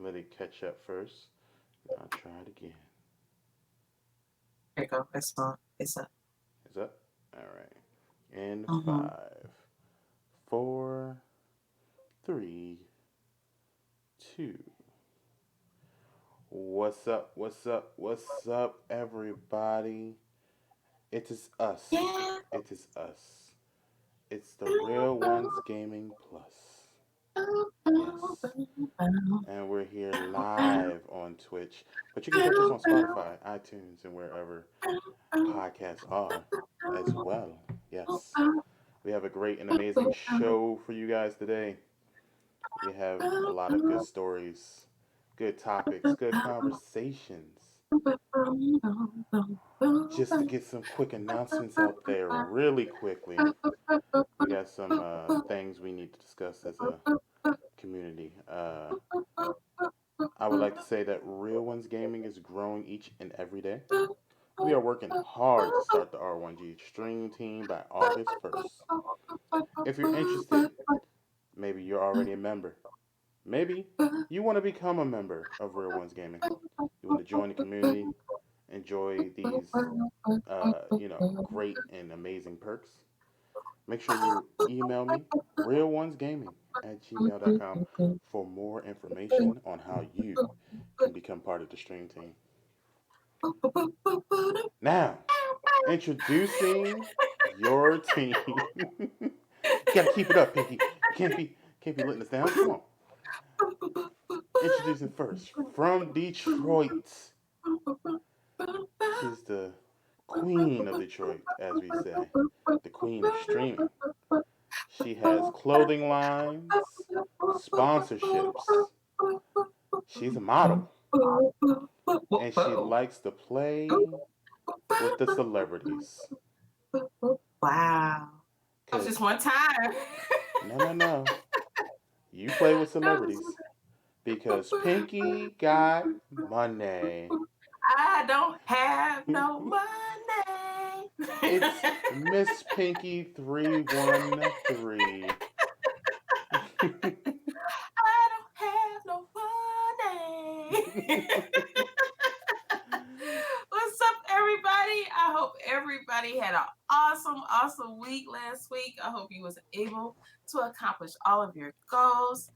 let it catch up first. I'll try it again. There you go. It's up. Is up? All right. In Mm-hmm. 5, 4, 3, 2. What's up? What's up? What's up, everybody? It is us. Yeah. It is us. It's the Real Ones Gaming Plus. Yes. And we're here live on Twitch. But you can catch us on Spotify, iTunes, and wherever podcasts are as well. Yes. We have a great and amazing show for you guys today. We have a lot of good stories, good topics, good conversations. Just to get some quick announcements out there really quickly, we got some things we need to discuss as a community. I would like to say that Real Ones Gaming is growing each and every day. We are working hard to start the R1G stream team by August 1st. If you're interested, maybe you're already a member. Maybe you want to become a member of Real Ones Gaming. You want to join the community, enjoy these, great and amazing perks. Make sure you email me, realonesgaming@gmail.com, for more information on how you can become part of the stream team. Now, introducing your team. You gotta keep it up, Pinky. You can't be letting us down. Come on. Introducing first from Detroit. She's the queen of Detroit, as we say, the queen of streaming. She has clothing lines, sponsorships. She's a model, and she Whoa. likes to play with the celebrities. Wow. That was just Cause one time. no, no, no, you play with That was celebrities because Pinky got money. I don't have no money. It's Miss Pinky 313. I don't have no money. What's up, everybody? I hope everybody had an awesome week last week. I hope you was able to accomplish all of your goals.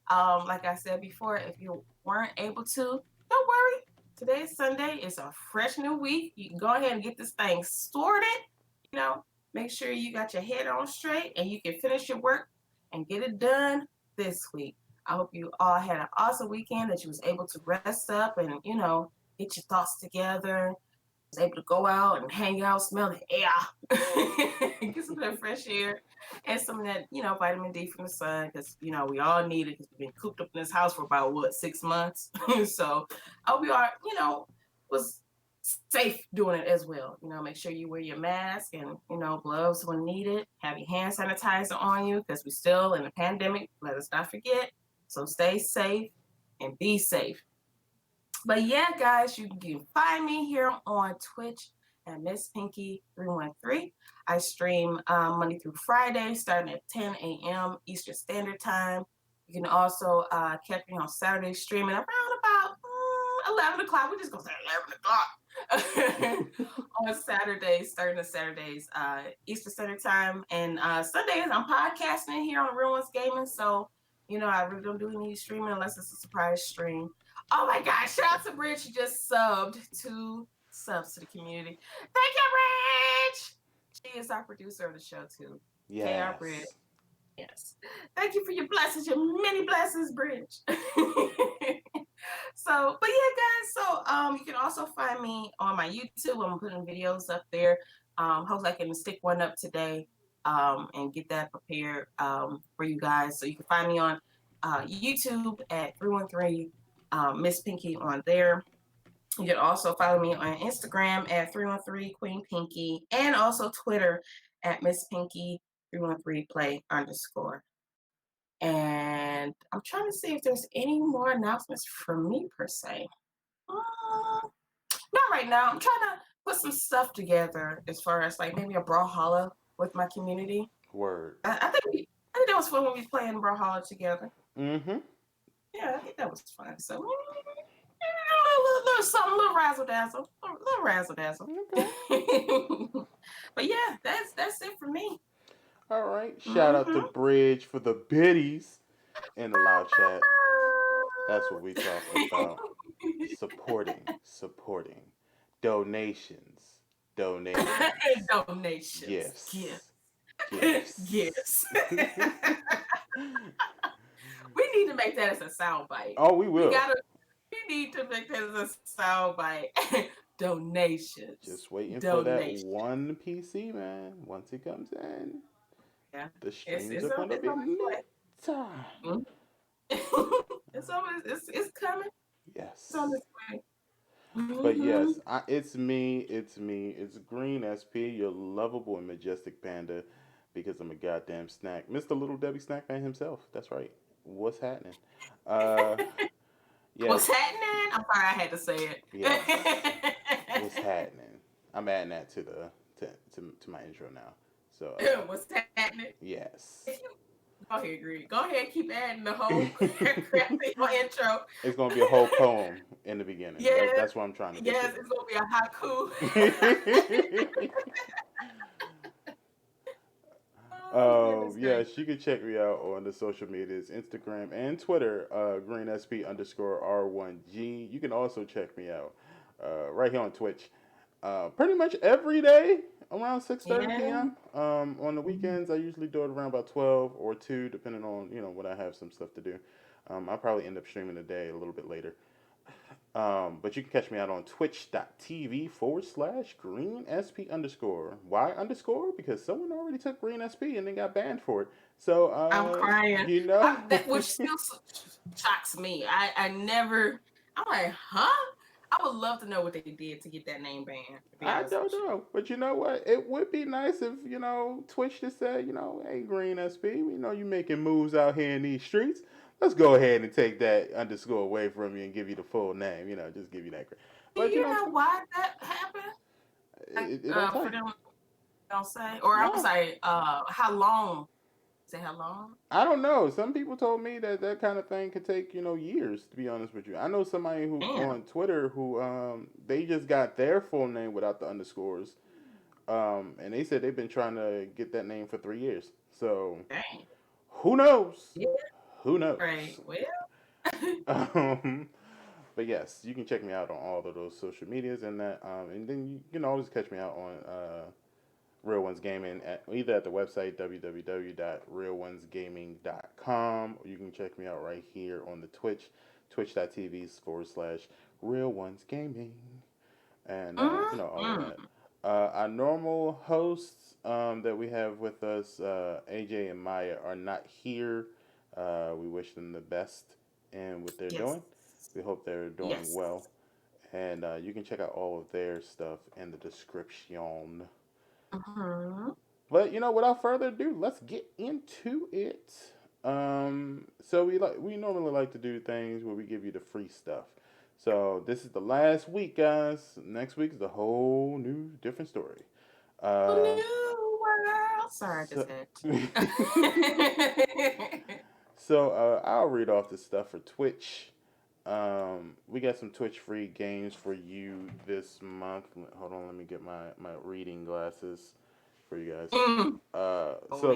Like I said before, if you weren't able to, don't worry. Today's Sunday. It's a fresh new week. You can go ahead and get this thing sorted. You know, make sure you got your head on straight and you can finish your work and get it done this week. I hope you all had an awesome weekend, that you was able to rest up and, get your thoughts together, was able to go out and hang out, smell the air, get some of that fresh air, and some of that, vitamin D from the sun, because, we all need it, because we've been cooped up in this house for about, 6 months? So I hope you are, was safe doing it as well. Make sure you wear your mask and, gloves when needed. Have your hand sanitizer on you, because we're still in a pandemic. Let us not forget. So stay safe and be safe. But yeah, guys, you can find me here on Twitch at Miss Pinky 313. I stream Monday through Friday, starting at 10 a.m. Eastern Standard Time. You can also catch me on Saturday streaming around about 11 o'clock. We're just going to say 11 o'clock on Saturdays, starting on Saturdays, Eastern Standard Time. And Sundays, I'm podcasting here on Real Ones Gaming. So, I really don't do any streaming unless it's a surprise stream. Oh my gosh, shout out to Bridge. She just subbed 2 subs to the community. Thank you, Bridge. She is our producer of the show, too. KR Bridge. Yes. Yes. Thank you for your blessings, your many blessings, Bridge. So, but yeah, guys, so you can also find me on my YouTube. I'm putting videos up there. Hopefully I can stick one up today and get that prepared for you guys. So you can find me on YouTube at 313 Miss Pinky on there. You can also follow me on Instagram at 313 Queen Pinky, and also Twitter at Miss Pinky 313 Play _. And I'm trying to see if there's any more announcements from me per se. Not right now. I'm trying to put some stuff together as far as like maybe a brawlhalla with my community. Word. I think that was fun when we playing brawlhalla together. Mm-hmm. yeah, I think that was fun. So little something, little razzle dazzle, little razzle dazzle. Okay. But yeah, that's it for me. All right. Shout out to Mm-hmm. Bridge for the biddies in the live chat. That's what we talking about. Supporting. Donations. Donations. Donations, gifts, Gifts. Gifts. gifts. We need to make that as a sound bite. Oh, we We will. gotta. We need to make that as a sound bite. Donations, Just waiting for that donations. one PC, man. Once it comes in, Yeah, the streams are it's gonna be on its lit. way. Mhm. It's coming. It's on Yes. its way. But Mm-hmm. yes, it's Green SP, your lovable and majestic panda, because I'm a goddamn snack. Mr. Little Debbie Snack Man himself. That's right. What's happening? Uh, What's yes, happening? I'm sorry, I had to say yes. it. What's happening? I'm adding that to to my intro now. So, What's happening? If yes. you go ahead, Greg. Go ahead, keep adding the whole crap in your intro. It's gonna be a whole poem in the beginning. Yes, That's what I'm trying to get yes, it's gonna be a haiku. to. Goodness Yes, gracious. you can check me out on the social medias, Instagram and Twitter, GreenSP_R1G. You can also check me out right here on Twitch, pretty much every day around 6:30 Yeah. p.m. On the weekends, I usually do it around about 12 or 2, depending on when I have some stuff to do. I'll probably end up streaming the day a little bit later. But you can catch me out on twitch.tv/greensp underscore. Why underscore? Because someone already took green SP and they got banned for it. So, I'm crying. you know, That which still shocks me. I never. I'm like, huh? I would love to know what they did to get that name banned. To be I honest don't with you. know. But you know what? It would be nice if, Twitch just said, hey, Green SP, we know you making moves out here in these streets. Let's go ahead and take that underscore away from you and give you the full name. Just give you that. Do But, you know why that happened? Like, it don't tell for you. them, don't say, or I'm No. sorry, how long? Say how long? I don't know. Some people told me that that kind of thing could take years. To be honest with you, I know somebody who Damn. on Twitter who they just got their full name without the underscores, and they said they've been trying to get that name for 3 years. So Dang. who knows? Yeah. Who knows? Right. Well. um, but yes, you can check me out on all of those social medias and that, and then you can always catch me out on Real Ones Gaming either at the website www.realonesgaming.com, or you can check me out right here on the Twitch, twitch.tv/, Real Ones Gaming, and all of that. Mm-hmm. Our normal hosts that we have with us, AJ and Maya, are not here. We wish them the best in what they're Yes. doing. We hope they're doing Yes. well, and you can check out all of their stuff in the description. Mm-hmm. But without further ado, let's get into it. So we normally like to do things where we give you the free stuff. So this is the last week, guys. Next week is a whole new different story. Uh, New world. Sorry, I just so had to. so I'll read off the stuff for Twitch. We got some Twitch free games for you this month. Hold on, let me get my reading glasses for you guys. Mm. So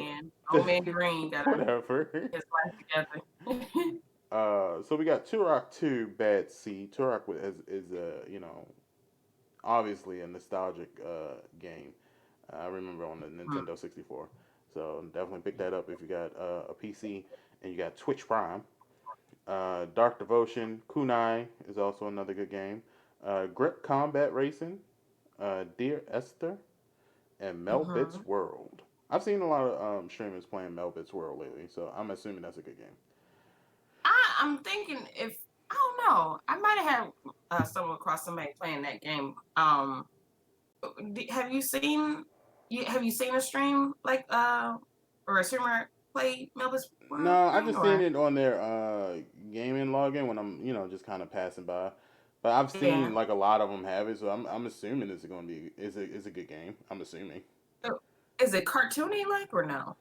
Oh man, Green gotta whatever. get his life together. So we got Turok 2 Bad Seed. Turok is a obviously a nostalgic game. I remember on the Mm. Nintendo 64. So definitely pick that up if you got a PC and you got Twitch Prime. Dark Devotion Kunai is also another good game. Grip Combat Racing, Dear Esther, and Mm-hmm. Melbit's World. I've seen a lot of streamers playing Melbit's World lately, so I'm assuming that's a good game. I'm thinking if I don't know, I might have had stumbled across somebody playing that game. Have you seen? Have you seen a stream like or a streamer play Melba's World No, I've Green just seen or it on their gaming login when I'm just kind of passing by. But I've yeah? seen like a lot of them have it, so I'm assuming it's going to be is a good game. I'm assuming. So, is it cartoony like or no?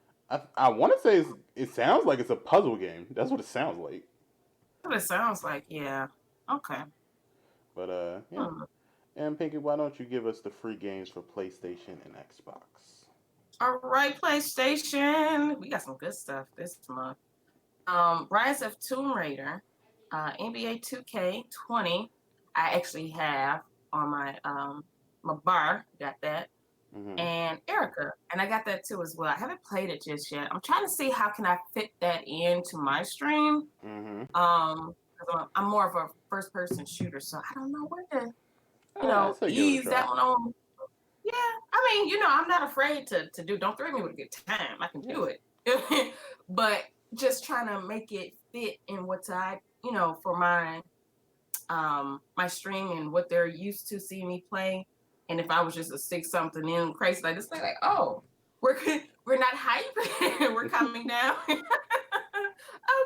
I want to say it sounds like it's a puzzle game. That's what it sounds like. What it sounds like, yeah. Okay. But yeah. Hmm. And Pinky, why don't you give us the free games for PlayStation and Xbox? All right, PlayStation. We got some good stuff this month. Rise of Tomb Raider, NBA 2K20. I actually have on my bar. Got that, Mm-hmm. and Erica, and I got that too as well. I haven't played it just yet. I'm trying to see how can I fit that into my stream. Mm-hmm. 'Cause I'm more of a first person shooter, so I don't know where to I say give it a ease try. that one on. Yeah, I mean, I'm not afraid to do. Don't threaten me with a good time. I can Yeah. do it, but just trying to make it fit in what for my stream and what they're used to seeing me play. And if I was just to stick something in crazy like this, they're like, oh, we're we're not hype, we're coming down.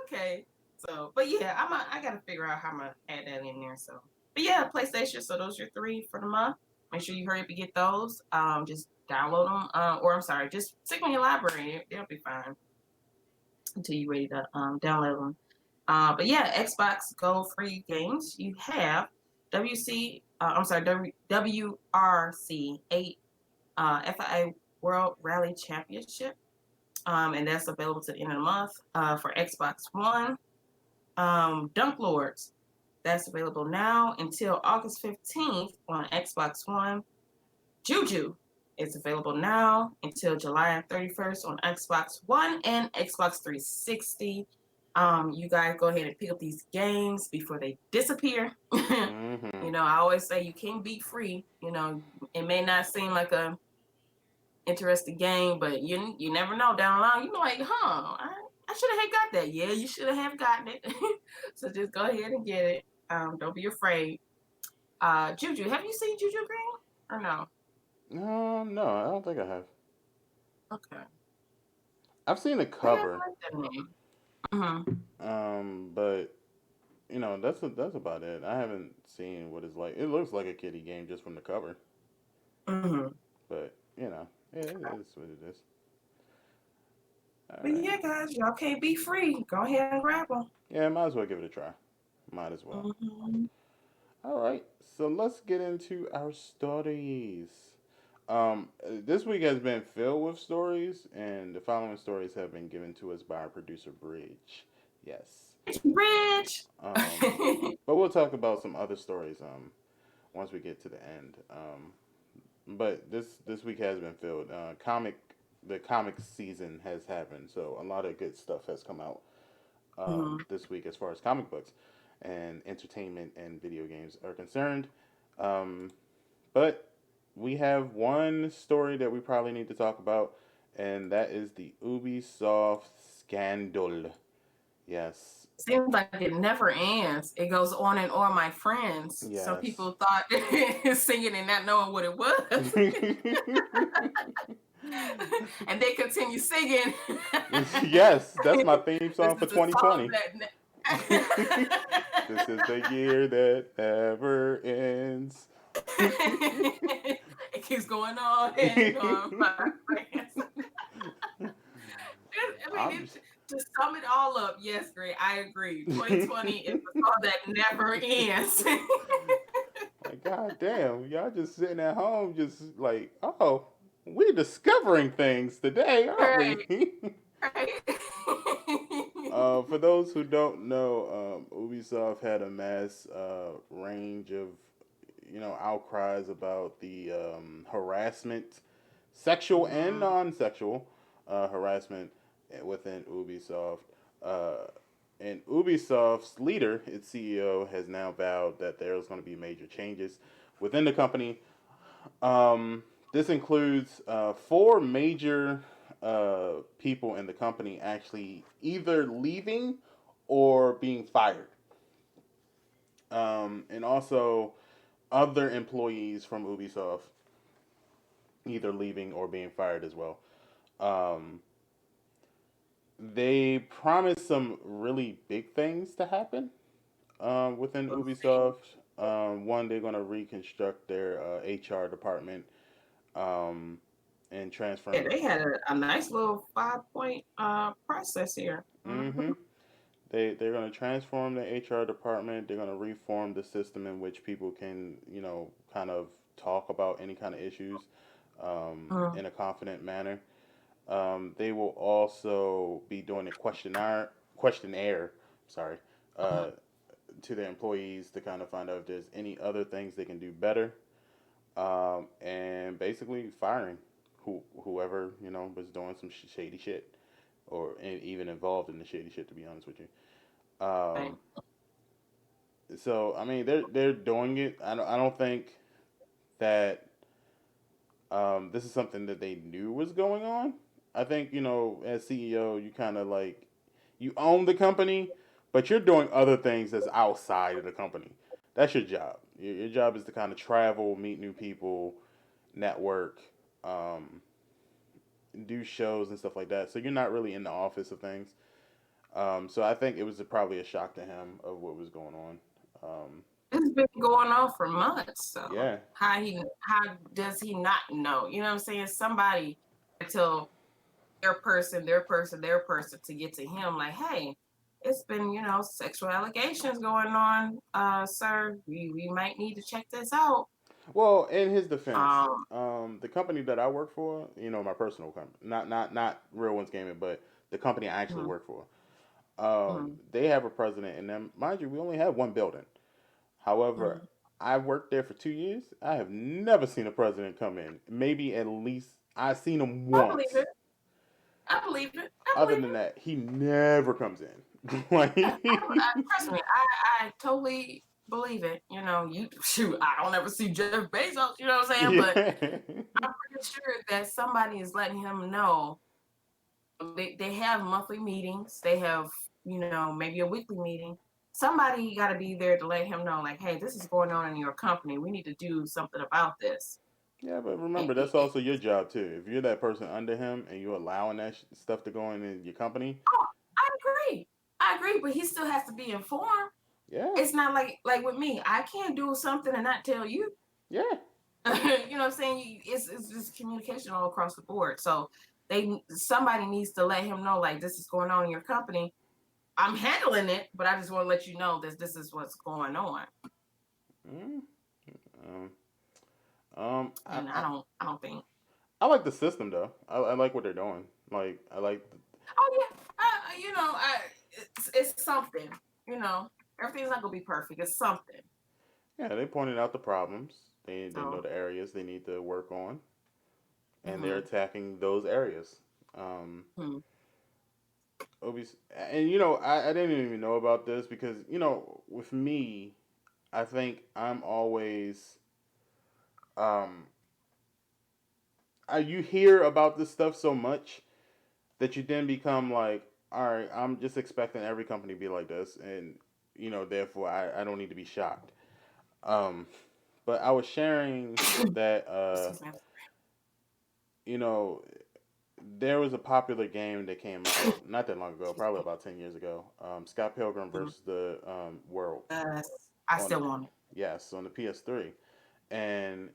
Okay, so but yeah, I gotta figure out how I'm gonna add that in there. So, but yeah, PlayStation. So those are your three for the month. Make sure you hurry up and get those. Just download them, or I'm sorry, just stick them in your library. They'll be fine until you're ready to download them. But yeah, Xbox Go free games. You have WRC 8 FIA World Rally Championship, and that's available to the end of the month for Xbox One. Dunk Lords, that's available now until August 15th on Xbox One. Juju is available now until July 31st on Xbox One and Xbox 360. You guys go ahead and pick up these games before they disappear. Mm-hmm. I always say you can't beat free. It may not seem like a interesting game, but you never know down the line. You be like, I should have got that. Yeah, you should have gotten it. So just go ahead and get it. Don't be afraid. Juju, have you seen Juju Green or no? No, I don't think I have. Okay. I've seen the Yeah, I cover, like that name. Mm-hmm. but that's about it. I haven't seen what it's like. It looks like a kiddie game just from the cover, Mm-hmm. but it is what it is. All But right. yeah, guys, y'all can't be free. Go ahead and grab them. Yeah, might as well give it a try. Might as well. Mm-hmm. All right, so let's get into our stories. This week has been filled with stories, and the following stories have been given to us by our producer Bridge. Yes. Rich. Um, but we'll talk about some other stories once we get to the end. But this week has been filled. The comic season has happened, so a lot of good stuff has come out Mm-hmm. this week as far as comic books and entertainment and video games are concerned. Um, but we have one story that we probably need to talk about, and that is the Ubisoft Scandal. Yes. Seems like it never ends. It goes on and on, my friends. Some Yes. people thought singing and not knowing what it was. And they continue singing. Yes, that's my theme This song for is the song 2020. that. This is the year that never ends. It keeps going on and on, my friends. I mean, I'm to sum it all up, yes, Greg, I agree. 2020 is the song that never ends. like, God damn, y'all just sitting at home, just like, oh, we're discovering things today, aren't Right, we? right. For those who don't know, Ubisoft had a mass range of, outcries about the harassment, sexual and Mhm. non-sexual harassment within Ubisoft. Uh, and Ubisoft's leader, its CEO, has now vowed that there's going to be major changes within the company. This includes four major people in the company actually either leaving or being fired. And also other employees from Ubisoft either leaving or being fired as well. Um, they promised some really big things to happen within We'll see. Ubisoft. One, they're going to reconstruct their HR department um, and Yeah, transferring. they had a nice little 5 point process here. Mm-hmm. They're going to transform the HR department. They're going to reform the system in which people can, kind of talk about any kind of issues Mm. in a confident manner. They will also be doing a questionnaire, sorry, Mm. uh, to their employees to kind of find out if there's any other things they can do better, and basically firing whoever was doing some shady shit or even involved in the shady shit. To be honest with you, Right. so I mean they're doing it. I don't think that this is something that they knew was going on. I think as CEO you kind of like you own the company, but you're doing other things that's outside of the company. That's your job. Your job is to kind of travel, meet new people, network, um, do shows and stuff like that. So you're not really in the office of things. So I think it was probably a shock to him of what was going on. It's been going on for months. So Yeah, how does he not know? You know what I'm saying? Somebody tell their person to get to him like, hey, it's been, sexual allegations going on, sir. We might need to check this out. well, in his defense, Um, the company that I work for, my personal company, not Real Ones Gaming, but the company I actually mm, work for, mm, they have a president, and then mind you, we only have one building. However, mm. I've worked there for 2 years. I have never seen a president come in. Maybe at least I've seen him I believe once. it. I believe it. I Other believe than it. that, he never comes in. Like, Trust me, I totally believe it. You shoot, I don't ever see Jeff Bezos, you know what I'm saying? But yeah, I'm pretty sure that somebody is letting him know. They have monthly meetings. They have, maybe a weekly meeting. Somebody got to be there to let him know, like, hey, this is going on in your company. We need to do something about this. yeah, but And remember, that's also your job too. If you're that person under him and you're allowing that stuff to go in your company, oh, I agree. I agree, but he still has to be informed. yeah, It's not like with me. I can't do something and not tell you. yeah. You know what I'm saying? It's just communication all across the board. So somebody needs to let him know, like, this is going on in your company. I'm handling it, but I just want to let you know that this is what's going on. Mm, um, I, And I I don't I don't think. I like the system though. I like what they're doing. Like I like. Oh yeah, it's something. You know, everything's not gonna be perfect. It's something. Yeah, they pointed out the problems. They know So, the areas they need to work on, and they're mm-hmm, attacking those areas. Um, mm-hmm, and I didn't even know about this because with me, I think I'm always um, you hear about this stuff so much that you then become like, all right, I'm just expecting every company to be like this, and therefore I don't need to be shocked. Um, but I was sharing that excuse me. you know there was a popular game that came out not that long ago, Excuse probably me. about 10 years ago. Scott Pilgrim Mm. versus the World I on the still want it. yes on the PS3, and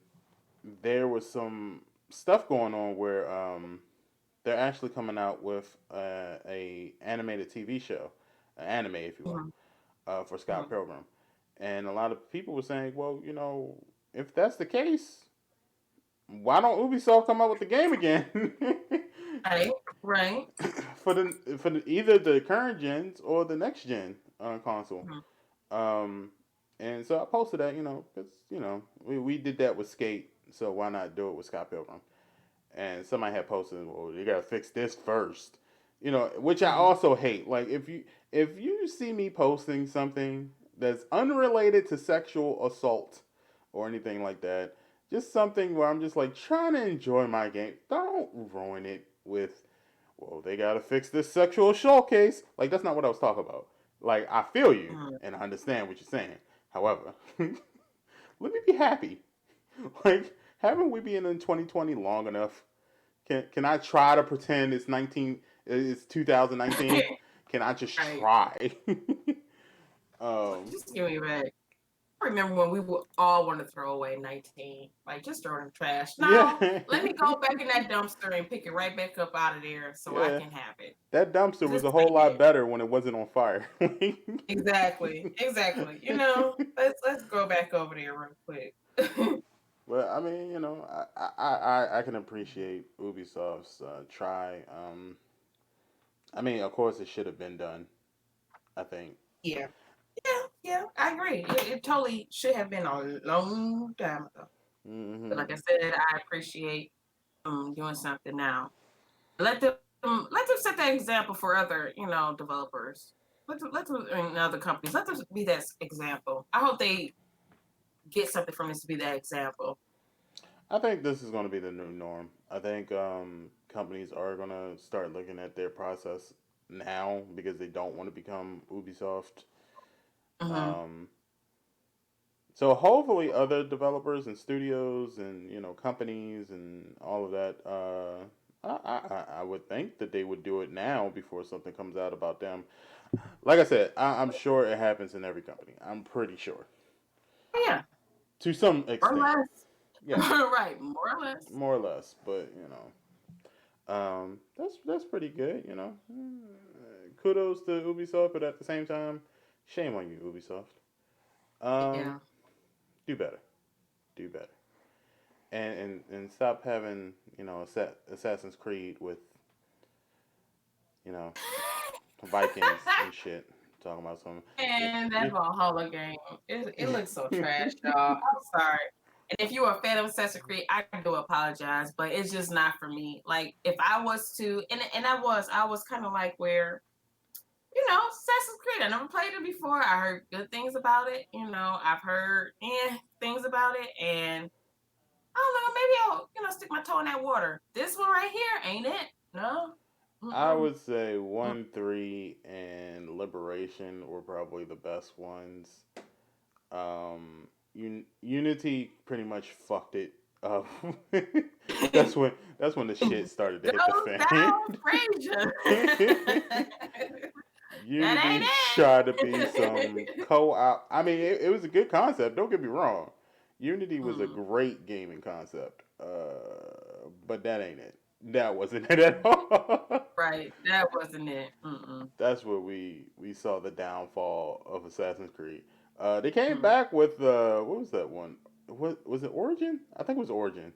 there was some stuff going on where they're actually coming out with a animated TV show, an anime if you will, Mm-hmm, for mm-hmm. Scott Pilgrim, and a lot of people were saying, well, if that's the case, why don't Ubisoft come out with the game again? Right, right. for either the current gens or the next gen console. Mm-hmm, Um, and so I posted that, because we did that with Skate, so why not do it with Scott Pilgrim? And somebody had posted, well, you gotta fix this first, which I mm-hmm. also hate. Like if you see me posting something that's unrelated to sexual assault or anything like that, just something where I'm just like trying to enjoy my game, don't ruin it with, well, they gotta fix this sexual showcase. Like that's not what I was talking about. Like I feel you Mm-hmm. and I understand what you're saying. However, let me be happy. Like haven't we been in 2020 long enough? Can I try to pretend it's 2019? Can I just Right. try? um, Just give me a back. remember when we would all want to throw away 19. Like, just throw it in the trash. Yeah. No, let me go back in that dumpster and pick it right back up out of there so I Yeah. can have it. That dumpster was Just a whole take lot it. better when it wasn't on fire. Exactly. Exactly. Let's go back over there real quick. But I mean, I can appreciate Ubisoft's try. I mean, of course, it should have been done. I think. Yeah. Yeah, I agree. It totally should have been a long time ago. But Hmm. like I said, I appreciate doing something now. Let them set that example for other, developers. Let them in other companies. Let them be that example. I hope they get something from this to be that example. I think this is going to be the new norm. I think companies are going to start looking at their process now because they don't want to become Ubisoft. Hmm. Um, so hopefully, other developers and studios and companies and all of that. I would think that they would do it now before something comes out about them. Like I said, I'm sure it happens in every company. I'm pretty sure Yeah, to some or extent. less. Yeah, Right, more or less. more or less. But that's pretty good. Kudos to Ubisoft, but at the same time, shame on you, Ubisoft. Um, Yeah. do better. Do better. And stop having Assassin's Creed with you know Vikings and shit. Talking about some. And Yeah, that Valhalla game, it looks so trash, y'all. I'm sorry. And if you are a fan of Assassin's Creed, I do apologize, but it's just not for me. Like, if I was to, and I was kind of like where, Assassin's Creed, I never played it before. I heard good things about it. I've heard things about it, and I don't know, maybe I'll, stick my toe in that water. This one right here, ain't it? No. I Mm-mm. would say 1, 3, and Liberation were probably the best ones. Unity pretty much fucked it up. that's when the shit started to hit the Goes fan. down, Frazier. That Unity tried to ain't be some it. co-op. I mean, it was a good concept. Don't get me wrong. Unity was a Mm, great gaming concept, but that ain't it. That wasn't it at all. right, that wasn't it. Mm-mm. That's where we saw the downfall of Assassin's Creed. They came Mm, back with what was that one? What was it? Origin? I think it was Origin,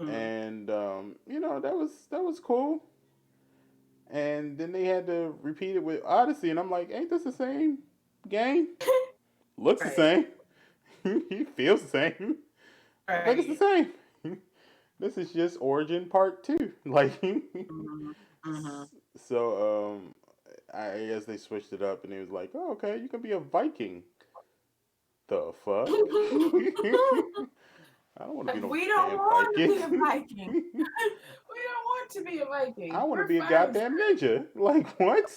mm. and that was cool. And then they had to repeat it with Odyssey, and I'm like, ain't this the same game? Looks the Right, same. He feels the same. Like it's the right. same. This is just Origin Part 2. Like, Mm-hmm. Mm-hmm. I guess they switched it up, and it was like, oh, okay, you can be a Viking. The fuck? I don't want to be no We don't damn want to be Viking. a Viking. We don't want to be a I Viking. want to We're be a fine. goddamn ninja. Like what?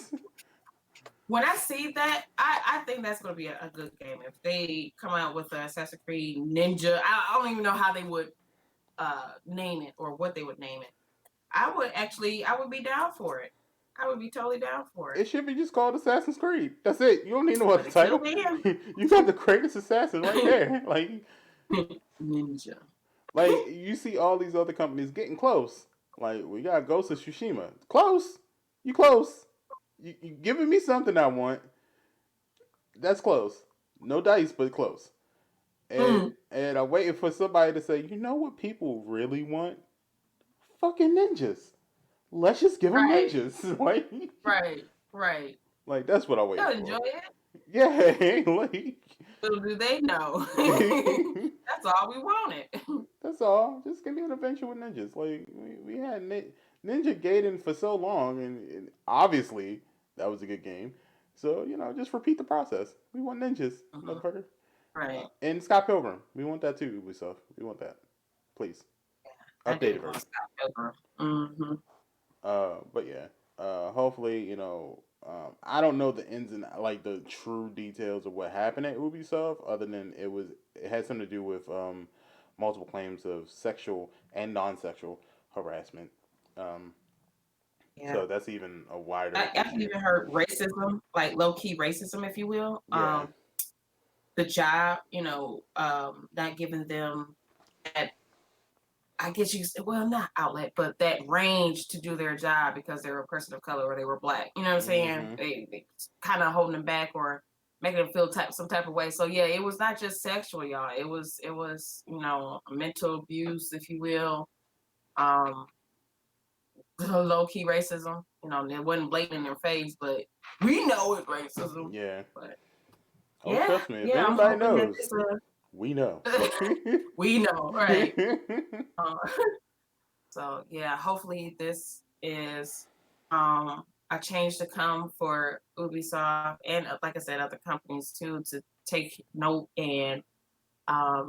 When I see that, I think that's going to be a good game. If they come out with a Assassin's Creed Ninja, I don't even know how they would name it or what they would name it. I would be down for it. I would be totally down for it. It should be just called Assassin's Creed. That's it. You don't need no other But until title. then, You got the greatest assassin right there. Ninja. Like you see all these other companies getting close. Like we got Ghost of Tsushima. Close. You close. You giving me something I want. That's close. No dice, but close. And Mm, and I'm waiting for somebody to say, you know what people really want? Fucking ninjas. Let's just give them right, ninjas. like, right. like that's what I'm They'll waiting enjoy for. it. Yeah, like Little do they know. That's all we wanted. that's all. Just give me an adventure with ninjas. Like we had Ninja Gaiden for so long, and obviously that was a good game. So just repeat the process. We want ninjas, Mhm. motherfucker. Right. And Scott Pilgrim, we want that too. Ubisoft, we want that, please. I Updated did want version. Scott Pilgrim. Mm-hmm. But yeah. Hopefully, I don't know the ins and like the true details of what happened at Ubisoft, other than it had something to do with multiple claims of sexual and non-sexual harassment. Um, Yeah. so that's even a wider I issue. even heard racism, like low key racism, if you will. Yeah. the job, not giving them that, I guess you could say, well, not outlet, but that range to do their job because they were a person of color or they were Black. You know what I'm saying? Mm-hmm. They kind of holding them back or making them feel some type of way. So yeah, it was not just sexual, y'all. It was mental abuse, if you will. Um, low key racism. It wasn't blatant in their face, but we know it's racism. Yeah. But Oh, trust me. If I'm anybody hoping that knows, this we know. we know, right? Uh, so yeah, hopefully this is a change to come for Ubisoft and, like I said, other companies too, to take note and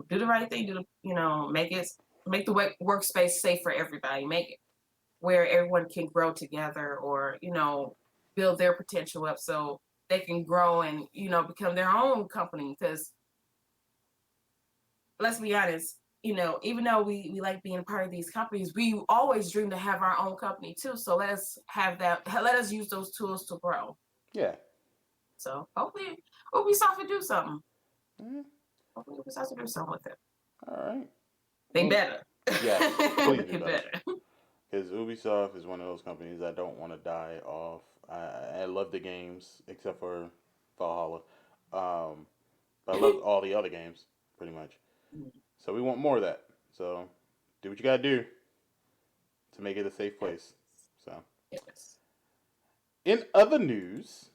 do the right thing. Make the workspace safe for everybody. Make it where everyone can grow together, or build their potential up so they can grow and become their own company. Because let's be honest, even though we like being a part of these companies, we always dream to have our own company too. So let us have that. Let us use those tools to grow. Yeah. So hopefully Ubisoft will do something. Mm, Hopefully Ubisoft will do something with it. all right. They Well, better. yes, please do They better. better. Because Ubisoft is one of those companies that don't want to die off. I love the games except for Valhalla. Um, but I love all the other games pretty much. So we want more of that. So do what you gotta do to make it a safe place. So Yes. in other news,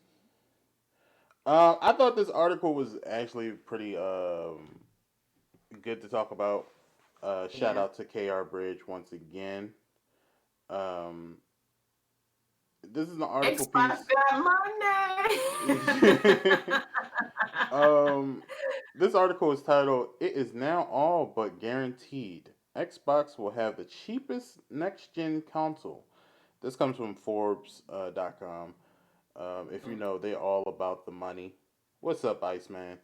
I thought this article was actually pretty good to talk about. Shout Yeah. out to KR Bridge once again. Um, this is an article Xbox piece. got money. um, this article is titled "It is now all but guaranteed. Xbox will have the cheapest next-gen console." This comes from Forbes.com. If you know, they're all about the money. What's up, Iceman?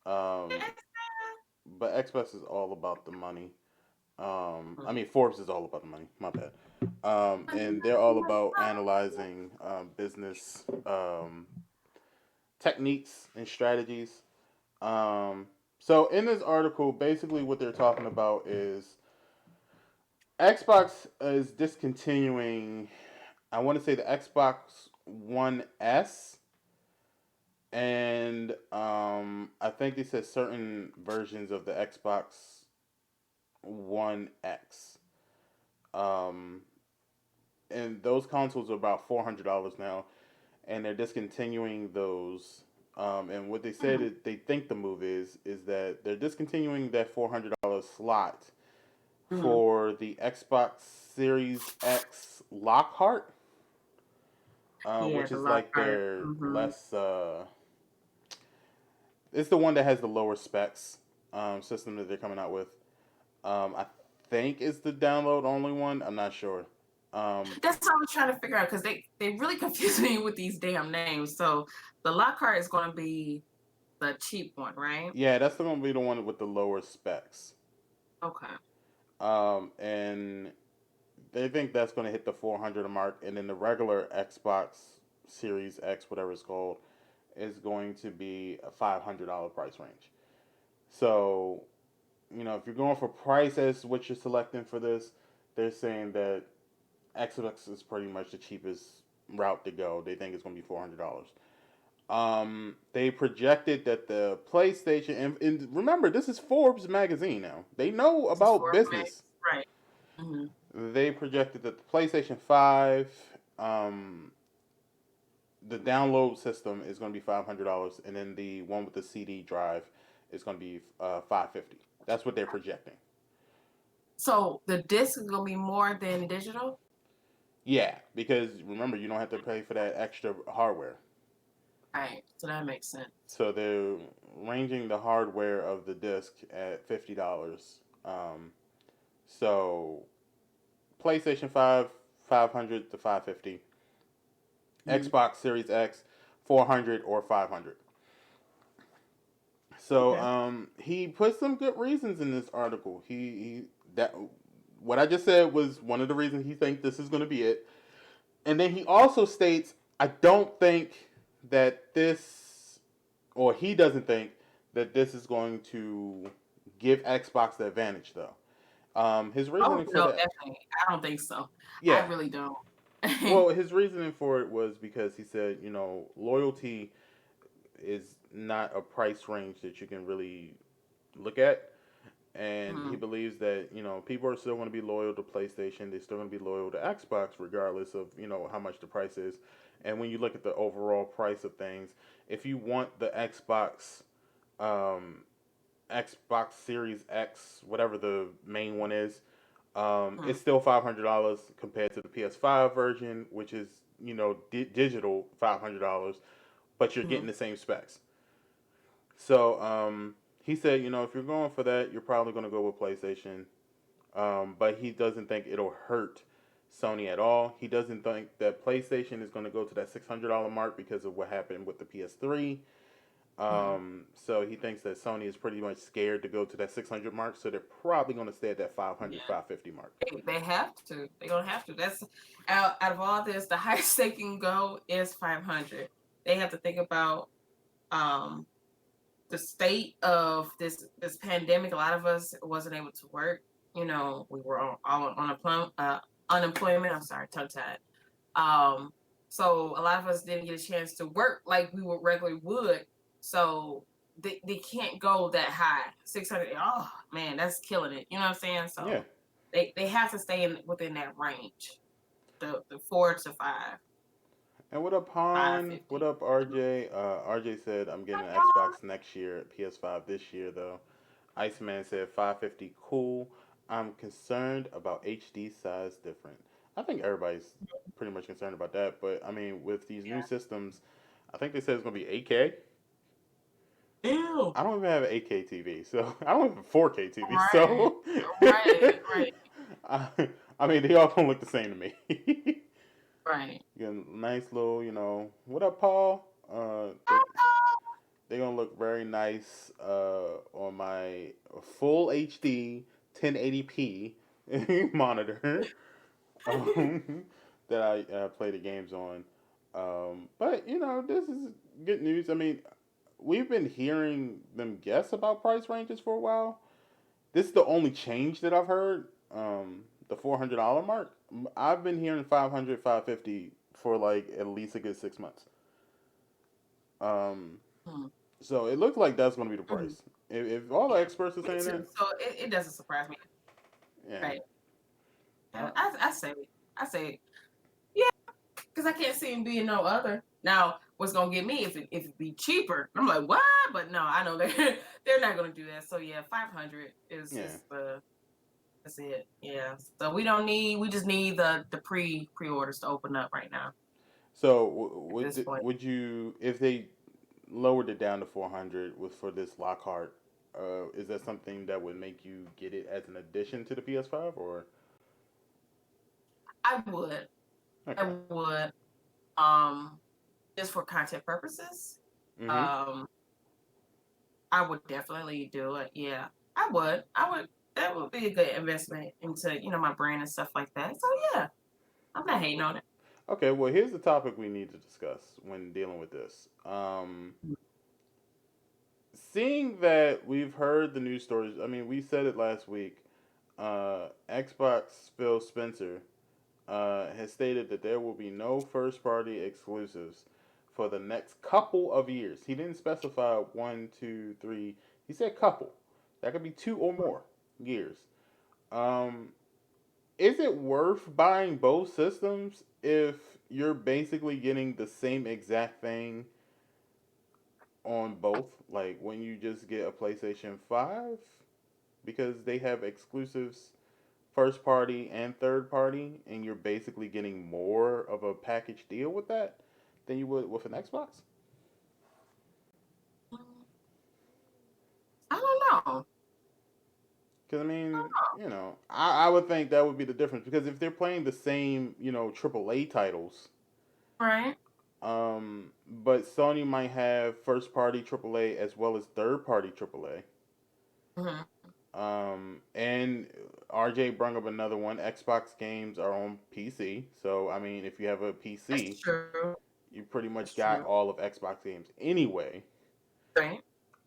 Um, but Xbox is all about the money. I mean, Forbes is all about the money. My bad. And they're all about analyzing business techniques and strategies. Um, so in this article, basically what they're talking about is Xbox is discontinuing. I want to say the Xbox One S, and I think they said certain versions of the Xbox One X. Um, and those consoles are about $400 now, and they're discontinuing those. And what they said is they think the move is that they're discontinuing that $400 slot for the Xbox Series X Lockhart, Yeah, which the is like Lockhart. their less. It's the one that has the lower specs system that they're coming out with. I think it's the download only one. I'm not sure. That's what I was trying to figure out, because they really confuse me with these damn names. So the Lockhart is going to be the cheap one, right? Yeah, that's going to be the one with the lower specs. Okay. And they think that's going to hit the 400 mark, and then the regular Xbox Series X, whatever it's called, is going to be a $500 price range. So, if you're going for price as what you're selecting for this, they're saying that Xbox is pretty much the cheapest route to go. They think it's going to be $400. They projected that the PlayStation, and remember, this is Forbes magazine now. They know This is about for Max, business. right? Mm-hmm. They projected that the PlayStation 5, um, the download system is going to be $500, and then the one with the CD drive is going to be $550. That's what they're projecting. So the disc is going to be more than digital? Yeah, because remember, you don't have to pay for that extra hardware. Right. So that makes sense. So they're ranging the hardware of the disc at $50. So PlayStation 5, 500 to 550. Mm-hmm. Xbox Series X, 400 or 500. So Okay. he put some good reasons in this article. He that what I just said was one of the reasons he thinks this is going to be it. And then he also states, I don't think that this, or he doesn't think that this is going to give Xbox the advantage, though. His Oh reasoning for no, that, definitely. I don't think so. I yeah. really don't. Well, his reasoning for it was because he said, loyalty is not a price range that you can really look at. And he Mhm. believes that, people are still going to be loyal to PlayStation. They're still going to be loyal to Xbox, regardless of, how much the price is. And when you look at the overall price of things, if you want the um, Xbox Series X, whatever the main one is, Mhm. it's still $500 compared to the PS5 version, which is digital $500, but you're getting Mhm. the same specs. So he said, if you're going for that, you're probably going to go with PlayStation. But he doesn't think it'll hurt Sony at all. He doesn't think that PlayStation is going to go to that $600 mark because of what happened with the PS3. Mhm. So he thinks that Sony is pretty much scared to go to that 600 mark, so they're probably going to stay at that 500, Yeah. 550 mark. They have to. They're gonna have to. That's out of all this, the highest they can go is 500. They have to think about um the state of this pandemic. A lot of us wasn't able to work. We were all on unemployment. I'm sorry, tongue tied. Um, so a lot of us didn't get a chance to work like we would regularly would. So they can't go that high. 600. Oh man, that's killing it. You know what I'm saying? Yeah. So they have to stay within that range. The 4 to 5, And what up, Han? What 550. up, RJ? RJ said, I'm getting an Xbox next year, PS5 this year, though. Iceman said 550 cool. I'm concerned about HD size different. I think everybody's pretty much concerned about that, but I mean, with these new Yeah. systems, I think they said it's going to be 8K. Ew. I don't even have an 8K TV, so I don't have a 4K TV, Right. so Right. Right. I, I mean, they all don't look the same to me. Right. You get a nice little, what up, Paul? They're gonna look very nice on my full HD 1080p monitor that I play the games on. But this is good news. I mean, we've been hearing them guess about price ranges for a while. This is the only change that I've heard. The $400 mark. I've been hearing 500, 550 for like at least a good 6 months. Um, Mhm. so it looks like that's going to be the Mhm. price. If all the Yeah. experts are Me saying too. that, So it doesn't surprise me. yeah. Right. Uh, Yeah, I say yeah, because I can't see him being no other. Now, what's gonna get me if it be cheaper? I'm like, what? But no, I know they're they're not gonna do that. So yeah, 500 yeah. is the that's it. Yeah. So we just need the pre-orders to open up right now So at this point. would you, if they lowered it down to 400 with for this Lockhart, is that something that would make you get it as an addition to the PS5 or I would. I okay? would. Um, just for content purposes. Mm-hmm. Um, I would definitely do it. Yeah, I would. I would. That would be a good investment into my brand and stuff like that. So yeah, I'm not hating on it. Okay. Well, here's the topic we need to discuss when dealing with this. Seeing that we've heard the news stories. I mean, we said it last week. Xbox Phil Spencer has stated that there will be no first party exclusives for the next couple of years. He didn't specify one, two, three. He said couple. That could be 2 or more years. Um, is it worth buying both systems if you're basically getting the same exact thing on both? Like when you just get a PlayStation 5? Because they have exclusives first party and third party, and you're basically getting more of a package deal with that than you would with an Xbox. Mm, I don't know. Because I mean, I would think that would be the difference. Because if they're playing the same, AAA titles, Right. but Sony might have first party AAA as well as third party AAA. Hmm. And RJ brought up another one. Xbox games are on PC, so I mean, if you have a That's PC, true. you pretty That's much got true. all of Xbox games anyway. Right.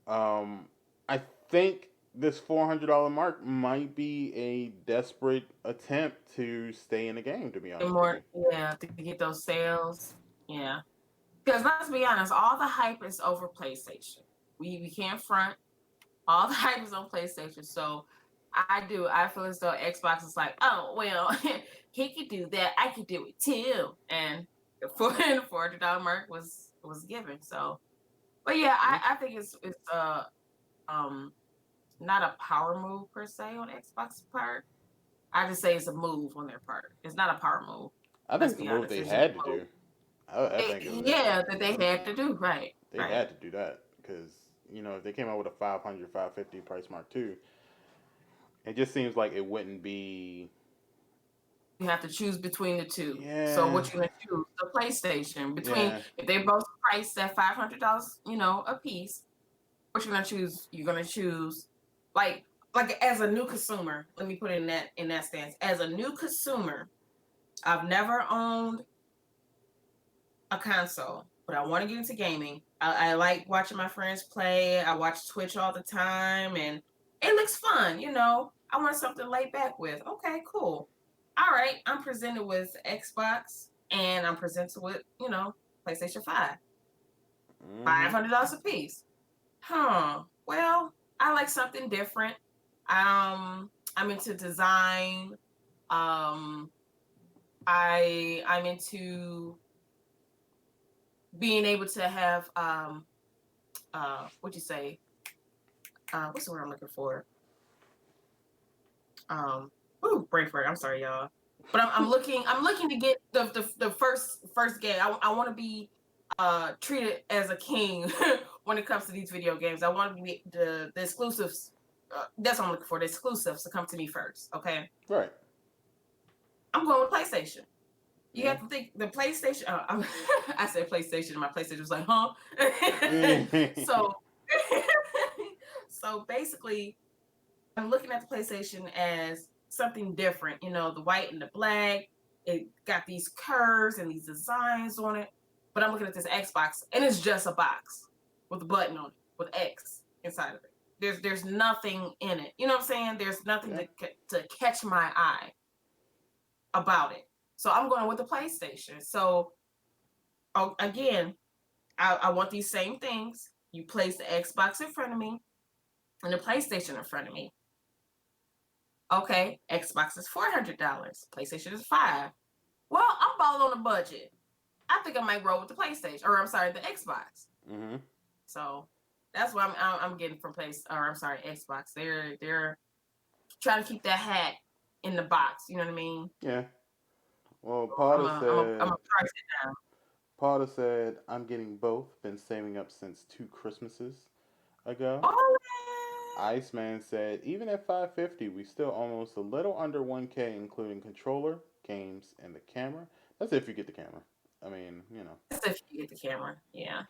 Um, I think this $400 mark might be a desperate attempt to stay in the game. To be And honest with more, you. yeah, to get those sales. Yeah. Because let's be honest, all the hype is over PlayStation. We can't front. All the hype is on PlayStation. So I feel as though Xbox is like, oh well, he could do that. I could do it too. And the $400 mark was given. So, but yeah, Yeah, I think it's um not a power move per se on Xbox's part. I just say it's a move on their part. It's not a power move. I think Let's it's a be move honest. they It's just had to a move. do. I think it was Yeah, that they had to do. Right. they Right. had to do that because if they came out with a 500, 550 price mark too, it just seems like it wouldn't be. You have to choose between the two. So Yeah, what you gonna choose? The PlayStation. Between yeah, if they both priced at $500, a piece, what you gonna choose? You're gonna choose like like as a new consumer. Let me put it in that stance. As a new consumer, I've never owned a console, but I want to get into gaming. I like watching my friends play. I watch Twitch all the time, and it looks fun. I want something laid back with. Okay, cool. All right, I'm presented with Xbox, and I'm presented with PlayStation 5. hmm $500 a piece. Huh. Well, I like something different. I'm into design. Um, I'm into being able to have what you say what's the word I'm looking for? um Brain fart. I'm sorry, y'all, but I'm looking to get the first game. I want to be treated as a king when it comes to these video games. I want to be the exclusives. That's what I'm looking for, the exclusives to come to me first. Okay, right, I'm going with PlayStation. You yeah. have to think the PlayStation. I said PlayStation, and my PlayStation was like, huh? So, so basically, I'm looking at the PlayStation as something different. The white and the black. It got these curves and these designs on it. But I'm looking at this Xbox, and it's just a box with a button on it with X inside of it. There's nothing in it. You know what I'm saying? There's nothing Yeah. to catch my eye about it. So I'm going with the PlayStation. So again, I want these same things. You place the Xbox in front of me and the PlayStation in front of me. Okay, Xbox is $400. PlayStation is $5. Well, I'm balling on a budget. I think I might roll with the PlayStation, or I'm sorry, the Xbox. hmm So that's what I'm getting from Xbox. They're trying to keep that hat in the box. You know what I mean? Yeah. Well, I'm a price it down. Potter said, I'm getting both. Been saving up since 2 Christmases ago. Oh, Iceman said, even at 550, we still almost a little under 1K, including controller, games, and the camera. That's if you get the camera. I mean, that's if you get the camera. Yeah.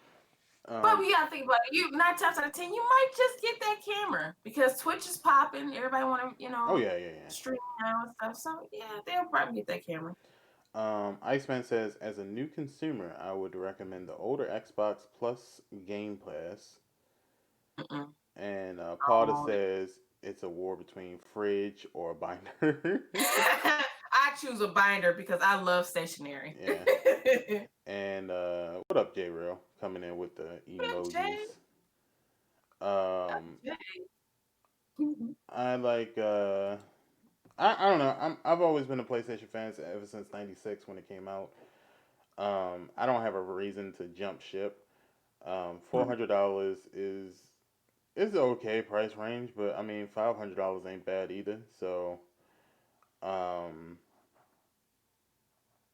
But Um, we gotta think about it. You 9 times out of 10, you might just get that camera because Twitch is popping. Everybody want to, oh yeah, yeah, stream now and stuff. So yeah, they'll probably get that camera. Iceman says, as a new consumer, I would recommend the older Xbox Plus Game Pass. Mm-mm. And Potter Oh. says, it's a war between fridge or binder. I choose a binder because I love stationery. Yeah. And what up, J Real? Coming in with the emojis. Jay. Um, Jay. I like. I don't know. I've always been a PlayStation fan ever since '96 when it came out. I don't have a reason to jump ship. $400 is the okay price range, but I mean $500 ain't bad either. So um,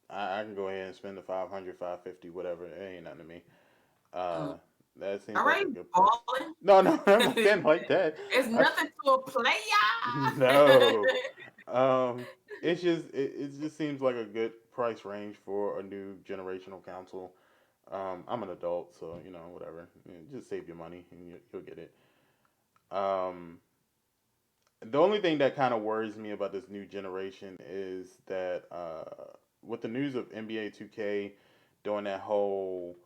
I can go ahead and spend the 500, 550, whatever. It ain't nothing to me. Uh, that seems All like right, a good price. balling. No, no, I'm not saying like that. It's I, nothing to a player. no. Um, it just seems like a good price range for a new generational console. I'm an adult, so whatever. Just save your money and you'll get it. Um, the only thing that kind of worries me about this new generation is that with the news of NBA 2K doing that whole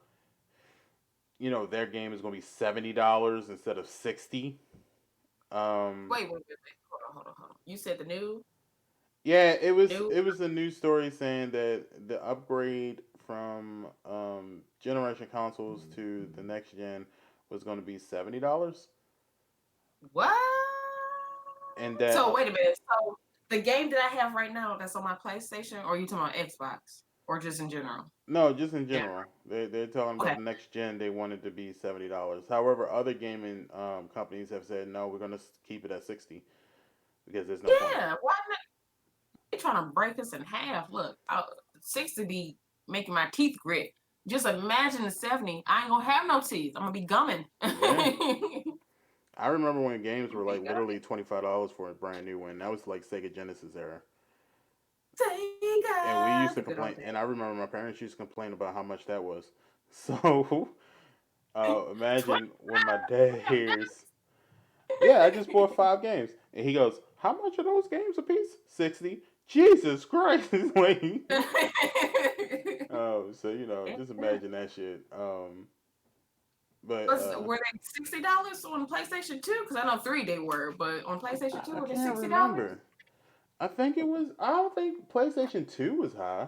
their game is going to be $70 instead of 60. Um, Wait. Hold on. You said the new, yeah, it was new. it was a news story saying that the upgrade from generation consoles to the next gen was going to be $70, What? and that So wait a minute. So the game that I have right now that's on my PlayStation, or are you talking about Xbox, or just in general? no, just in Yeah. general, they're talking about Okay. the next gen. They wanted to be $70. However, other gaming companies have said no, we're going to keep it at 60 because there's no point. Yeah. Why not? They trying to break us in half. Look, 60 be making my teeth grit. Just imagine the 70. I ain't gonna have no teeth. I'm gonna be gumming. Yeah, I'm I remember when games were gonna like be literally gumming. $25 for a brand new one. That was like Sega Genesis era. And we Sega, used to the good complain, old days. and I remember my parents used to complain about how much that was. So imagine when my dad hears, "Yeah, I just bought 5 games," and he goes, "How much are those games a piece? 60? Jesus Christ!" Like, so just imagine that shit. But Were they $60 on PlayStation 2? Because I know 3 they were, but on PlayStation 2 I were they can't $60? remember. I think it was. I don't think PlayStation 2 was high.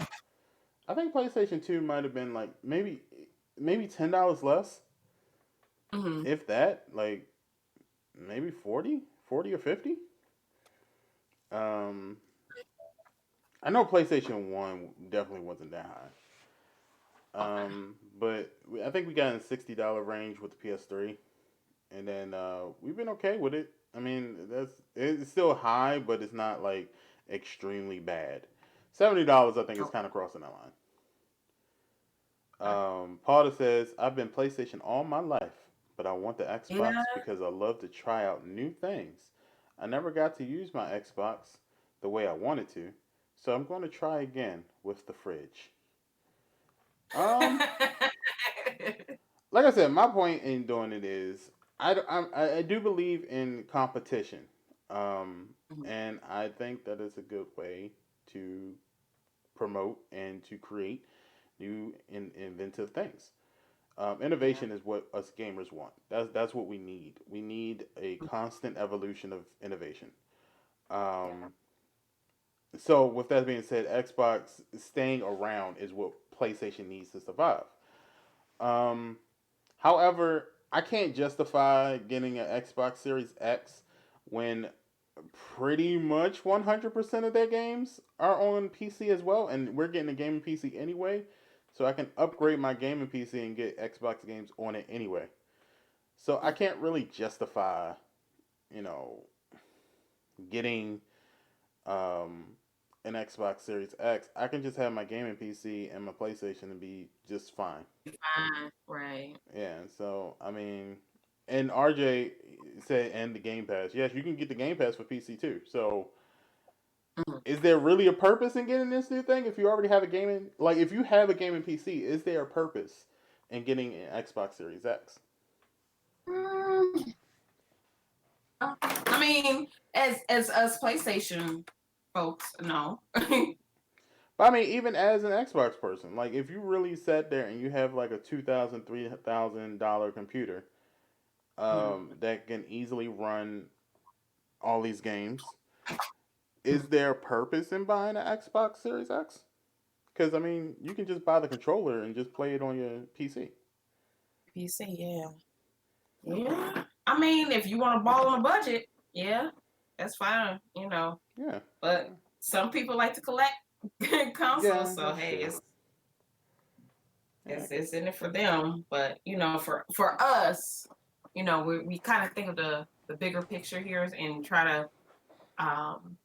I think PlayStation 2 might have been like maybe $10 less, Mm-hmm. if that. Like maybe 40 or 50. Um, I know PlayStation One definitely wasn't that high. Okay. But I think we got in the $60 range with the PS3, and then we've been okay with it. I mean, it's still high, but it's not like extremely bad. $70, I think, is Okay. kind of crossing that line. Paula says, "I've been PlayStation all my life, but I want the Yeah. Xbox because I love to try out new things. I never got to use my Xbox the way I wanted to, so I'm going to try again with the fridge." Um, like I said, my point in doing it is I do believe in competition, um, Mhm. and I think that is a good way to promote and to create new inventive things. Yeah. Innovation is what us gamers want. That's what we need. We need a constant evolution of innovation. Yeah. Um, so with that being said, Xbox staying around is what PlayStation needs to survive. Um, However, I can't justify getting an Xbox Series X when pretty much 100% of their games are on PC as well, and we're getting a gaming PC anyway. So I can upgrade my gaming PC and get Xbox games on it anyway. So I can't really justify, you know, getting um, an Xbox Series X. I can just have my gaming PC and my PlayStation and be just fine. Fine. Right. Yeah. So I mean, and RJ said, and the Game Pass. Yes, you can get the Game Pass for PC too. So Mhm. is there really a purpose in getting this new thing if you already have a gaming like if you have a gaming PC? Is there a purpose in getting an Xbox Series X? Mm, I mean, as us PlayStation folks know. But I mean, even as an Xbox person, like if you really sat there and you have like a $2,000 $3,000 computer Mhm. that can easily run all these games, is there a purpose in buying an Xbox Series X? Because I mean, you can just buy the controller and just play it on your PC. PC, yeah. Yeah. I mean, if you want to ball on a budget, yeah, that's fine. Yeah, But some people like to collect consoles, yeah, so that's hey, true. it's Yeah, it's it's in it for them. But for us, we kind of think of the bigger picture here and try to um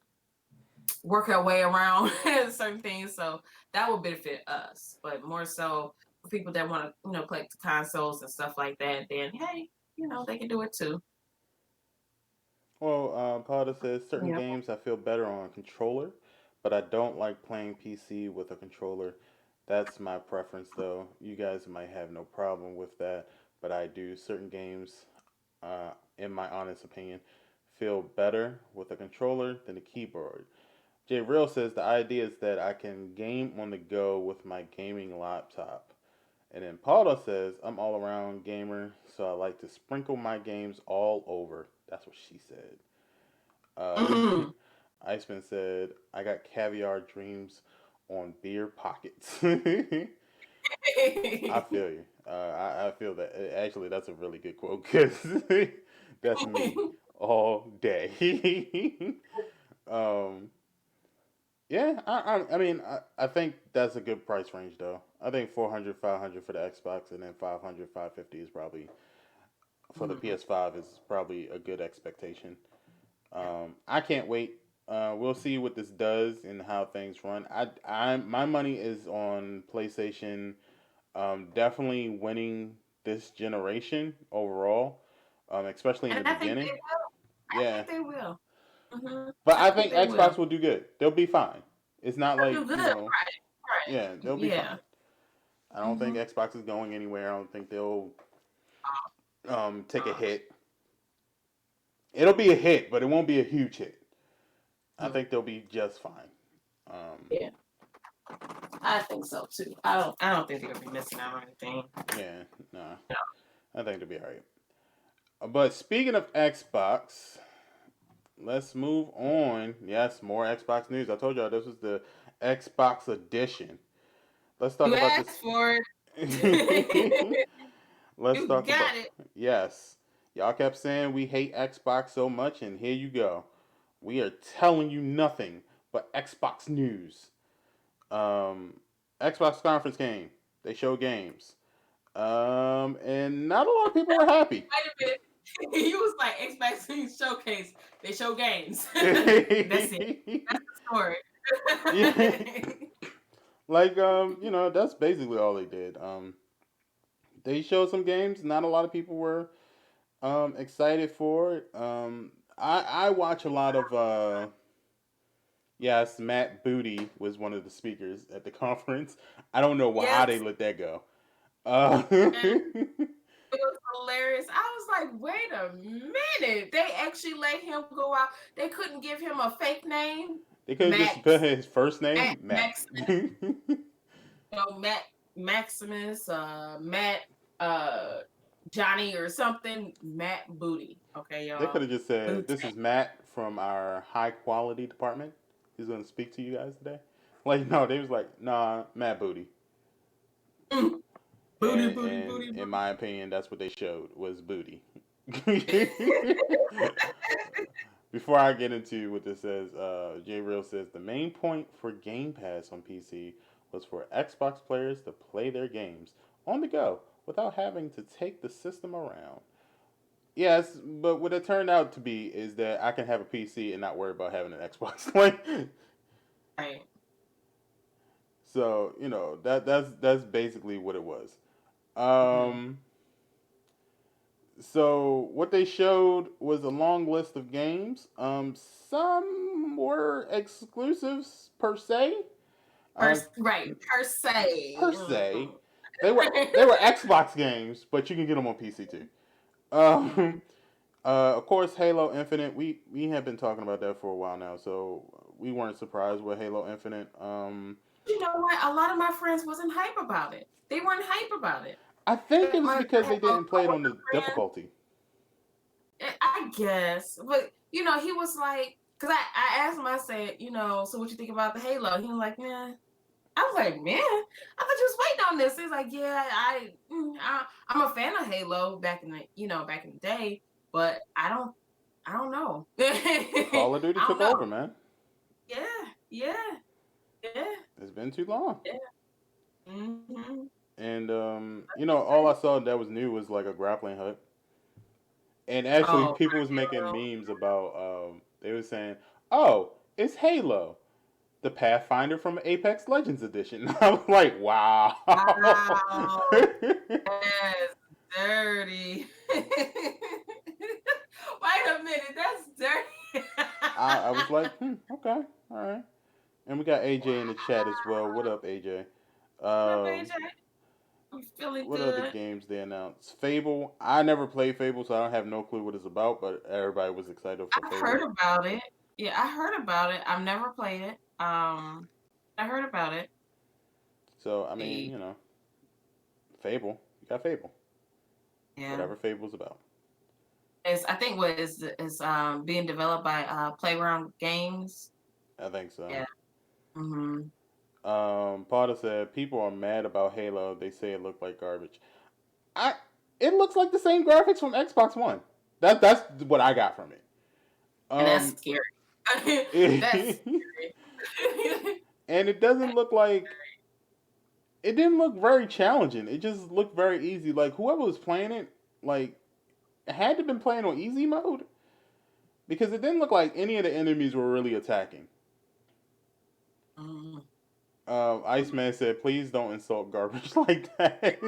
work our way around certain things. So that will benefit us. But more so for people that want to, collect the consoles and stuff like that, then hey, they can do it too. well, Pada says certain Yeah. games I feel better on a controller, but I don't like playing PC with a controller. That's my preference, though. You guys might have no problem with that, but I do. Certain games, in my honest opinion, feel better with a controller than a keyboard. J Real says the idea is that I can game on the go with my gaming laptop, And then Paula says, I'm all around gamer, so I like to sprinkle my games all over. That's what she said. Uh, Mm-hmm. Iceman said, I got caviar dreams on beer pockets. I feel you. I feel that. Actually, that's a really good quote because that's me all day. um, yeah, I mean, I think that's a good price range, though. I think 400, 500 for the Xbox, and then 500, 550 is probably, for the Mhm. PS5, is probably a good expectation. Yeah. I can't wait. We'll see what this does and how things run. My money is on PlayStation. Definitely winning this generation overall, especially in And the I think they beginning. will. I Yeah, think they will. but I I think think they will. Xbox will do good. They'll be fine. It's not They'll like do good. Right. Right. yeah, they'll be Yeah. fine. I don't think Mm-hmm. Xbox is going anywhere. I don't think they'll take a hit. It'll be a hit, but it won't be a huge hit. I think they'll be just fine. Um, Yeah. I think so too. I don't think they're gonna be missing out on anything. yeah, nah, I think they'll be alright. But speaking of Xbox, let's move on. Yes, more Xbox news. I told y'all this was the Xbox edition. Let's talk You about asked this. for it. Let's You talk about got it. yes. Y'all kept saying we hate Xbox so much, and here you go. We are telling you nothing but Xbox news. Um, Xbox conference game. They show games. And not a lot of people were happy. Wait a minute. You was like Xbox News Showcase. They show games. That's it. That's the story. Yeah. Like that's basically all they did. They showed some games. Not a lot of people were excited for it. I watch a lot of yes, Matt Booty was one of the speakers at the conference. I don't know how they Yes. let that go. And it was hilarious. I was like, wait a minute. They actually let him go out. They couldn't give him a fake name. They could have just put Max. his first Matt name, Matt. Maximus. Matt Maximus, Matt uh Johnny or something. Matt Booty. Okay, They could y'all. have just said, Booty. "This is Matt from our high quality department. He's going to speak to you guys today." Like, no, they was like, "Nah, Matt Booty." Mm. Booty, booty, And booty, in booty. my opinion, that's what they showed was booty. Before I get into what this says, J Real says the main point for Game Pass on PC was for Xbox players to play their games on the go without having to take the system around. Yes, but what it turned out to be is that I can have a PC and not worry about having an Xbox. Like, Right. so that's basically what it was. Mm-hmm. Um, so what they showed was a long list of games. Some were exclusives per se. Per, Um, right, per se. per se, Mhm. they were Xbox games, but you can get them on PC too. Um, Mhm. of course, Halo Infinite. We have been talking about that for a while now, so we weren't surprised with Halo Infinite. You know what? A lot of my friends wasn't hype about it. They weren't hype about it. I think Like it was I because have they a didn't play it on coworker the friend. difficulty. I guess, but he was like, because I asked him, I said, so what you think about the Halo? He was like, man. I was like, man, I thought you was waiting on this. He's like, yeah, I'm a fan of Halo back in the day, but I don't know. Call of I Duty don't took know. over, man. Yeah, yeah, yeah, It's been too long. yeah. Mm-hmm. And all I saw that was new was like a grappling hook. And actually, Oh, people was making memes about. They were saying, "Oh, it's Halo, the Pathfinder from Apex Legends Edition." I was like, "Wow." wow, that's dirty. Wait a minute, that's dirty. I was like, okay, all right. And we got AJ in the chat as well. What Wow. up, AJ? What up, Um, AJ? I'm feeling what other good. games they announced? Fable. I never played Fable, so I don't have no clue what it's about. But everybody was excited for I've Fable. heard about it. Yeah, I heard about it. I've never played it. I heard about it. So I mean, Eh, Fable. You got Fable. Yeah. Whatever Fable's about. It's I think what is being developed by Playground Games. I think so. Yeah. Mhm. Potter said people are mad about Halo. They say it looked like garbage. I. It looks like the same graphics from Xbox One. That's what I got from it. And that's Um, scary. That's and scary. it doesn't look like it didn't look very challenging. It just looked very easy. Like whoever was playing it, like had to been playing on easy mode because it didn't look like any of the enemies were really attacking. Mm. Iceman said, "Please don't insult garbage like that."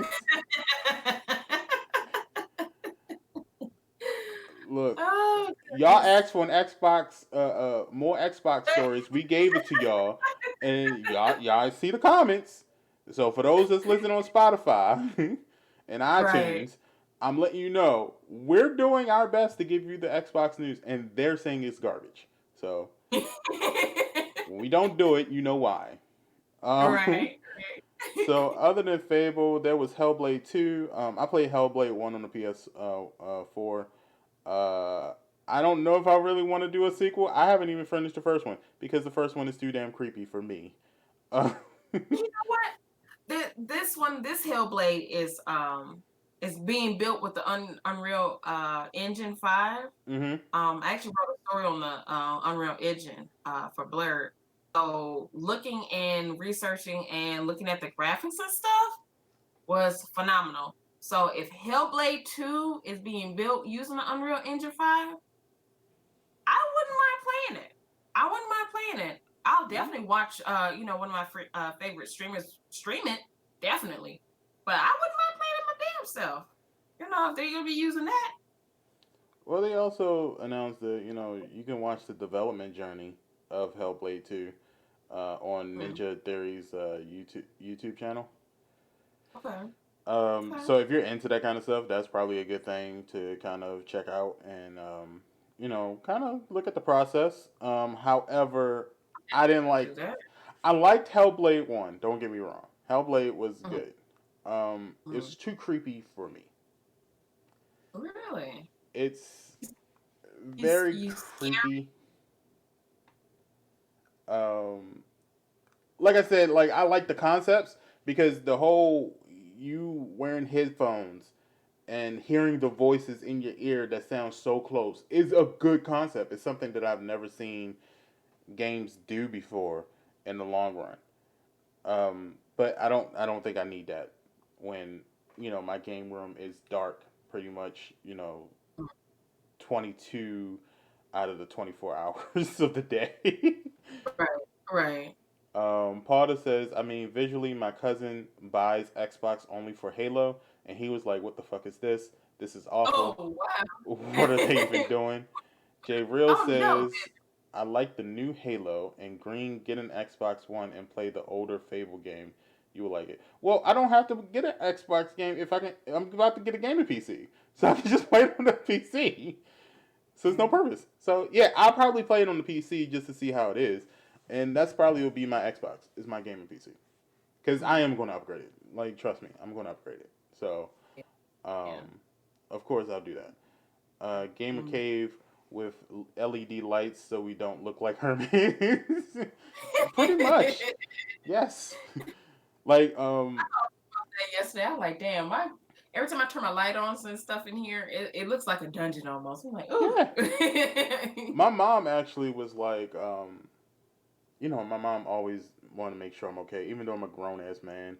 Look, Oh y'all goodness. asked for an Xbox, more Xbox stories. We gave it to y'all, and y'all see the comments. So for those that's listening on Spotify and Right. iTunes, I'm letting you know we're doing our best to give you the Xbox news, and they're saying it's garbage. So when we don't do it, you know why. Um, Right. so other than Fable, there was Hellblade 2. I played Hellblade 1 on the PS 4. Uh, I don't know if I really want to do a sequel. I haven't even finished the first one because the first one is too damn creepy for me. Uh, You know what? This one, this Hellblade is being built with the Unreal Engine 5. mm-hmm. I actually wrote a story on the Unreal Engine for Blur. So looking and researching and looking at the graphics and stuff was phenomenal. So if Hellblade 2 is being built using the Unreal Engine 5, I wouldn't mind playing it. I wouldn't mind playing it. I'll definitely watch one of my favorite streamers stream it, definitely. But I wouldn't mind playing it my damn self. If they're gonna be using that. Well, they also announced that you can watch the development journey of Hellblade 2 on Hmm. Ninja Theory's YouTube channel. Okay. Okay. So if you're into that kind of stuff, that's probably a good thing to kind of check out and kind of look at the process. However, I didn't I'll like. do that. I liked Hellblade 1. Don't get me wrong. Hellblade was Mhm. good. Mhm. It's too creepy for me. Really? It's You very you scared? creepy. Um, like I said, like I like the concepts because the whole you wearing headphones and hearing the voices in your ear that sound so close is a good concept. It's something that I've never seen games do before in the long run. But I don't think I need that when my game room is dark pretty much 22 out of the 24 hours of the day. Right. Right. Paula says, I mean, visually, my cousin buys Xbox only for Halo, and he was like, "What the fuck is this? This is awful. Oh What are they even wow. doing?" Jay Real Oh no. says, "I like the new Halo, and Green, get an Xbox One and play the older Fable game. You will like it." Well, I don't have to get an Xbox game if I can. I'm about to get a gaming PC, so I can just play it on the PC. So there's no Mm. purpose. So yeah, I'll probably play it on the PC just to see how it is, and that's probably will be my Xbox is my gaming PC because I Mm. am going to upgrade it. Like trust me, I'm going to upgrade it. So Yeah. Yeah. um, of course I'll do that. Gamer Mm. Cave with LED lights so we don't look like hermits. Pretty much, yes. Like Yesterday, I'm like, damn, my every time I turn my light on and stuff in here, it looks like a dungeon almost. I'm like, ooh. yeah. My mom actually was like, my mom always wanted to make sure I'm okay, even though I'm a grown ass man,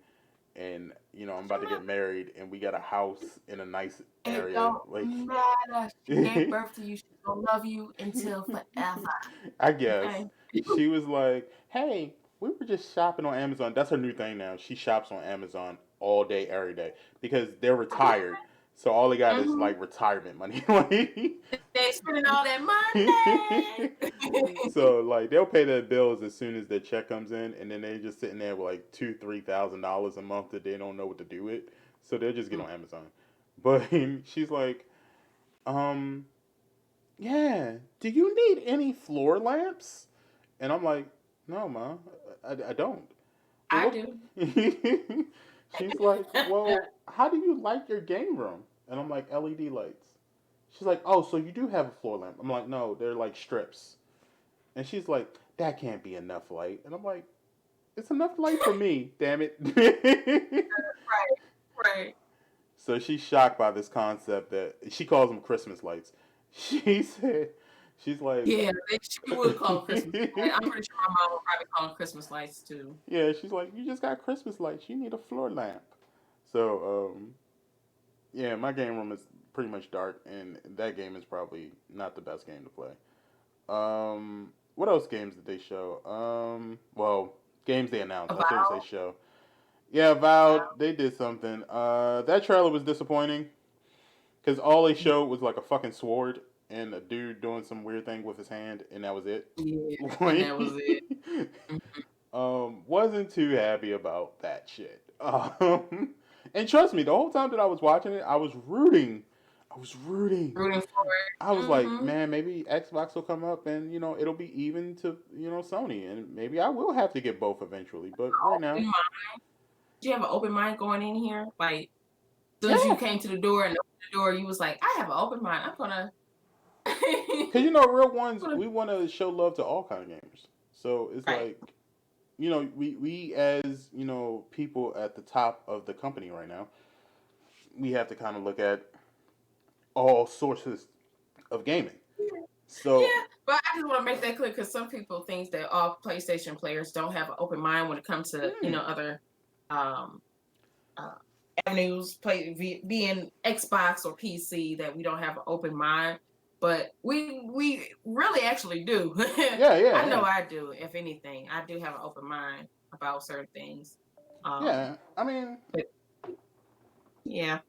and I'm about to get married, and we got a house in a nice It area. don't Like, matter. She gave birth to you. She's gonna love you until forever. I guess Okay. she was like, "Hey, we were just shopping on Amazon." That's her new thing now. She shops on Amazon all day, every day because they're retired. So all they got is Mm-hmm. like retirement money. Like, They spending all that money. so like they'll pay their bills as soon as their check comes in, and then they're just sitting there with like $2,000-3,000 a month that they don't know what to do with. So they'll just get on Amazon. But she's like, um, yeah, do you need any floor lamps? And I'm like, no, ma, I don't. Well, I what? do. She's like, well, how do you like your game room? And I'm like, LED lights. She's like, oh, so you do have a floor lamp? I'm like, no, they're like strips. And she's like, that can't be enough light. And I'm like, it's enough light for me, damn it. Right, right. So she's shocked by this concept that she calls them Christmas lights. She said, she's like, Yeah, she would call them Christmas. I'm pretty sure my mom would probably call them Christmas lights too. yeah, she's like, you just got Christmas lights. You need a floor lamp. So, yeah, my game room is pretty much dark, and that game is probably not the best game to play. What else games did they show? Well, games they announced. I shouldn't say About, show. Yeah, Avowed, they did something. That trailer was disappointing because all they showed was like a fucking sword and a dude doing some weird thing with his hand, and that was it. yeah, and that was it. Wasn't too happy about that shit. And trust me, the whole time that I was watching it, I was rooting. I was rooting. Rooting for I it. was like, man, maybe Xbox will come up and it'll be even to Sony, and maybe I will have to get both eventually. But right Open now, mind. Do you have an open mind going in here? Like, as soon as you yeah, came to the door and opened the door, you was like, I have an open mind. I'm gonna. because real ones, we want to show love to all kind of gamers. So it's Right. like, we as people at the top of the company right now, we have to kind of look at all sources of gaming. Yeah, So but I just want to make that clear because some people think that all PlayStation players don't have an open mind when it comes to hmm, other um, uh, avenues, being Xbox or PC, that we don't have an open mind. But we really actually do. yeah, yeah, I know yeah, I do. If anything, I do have an open mind about certain things. Um, yeah. I mean, but yeah.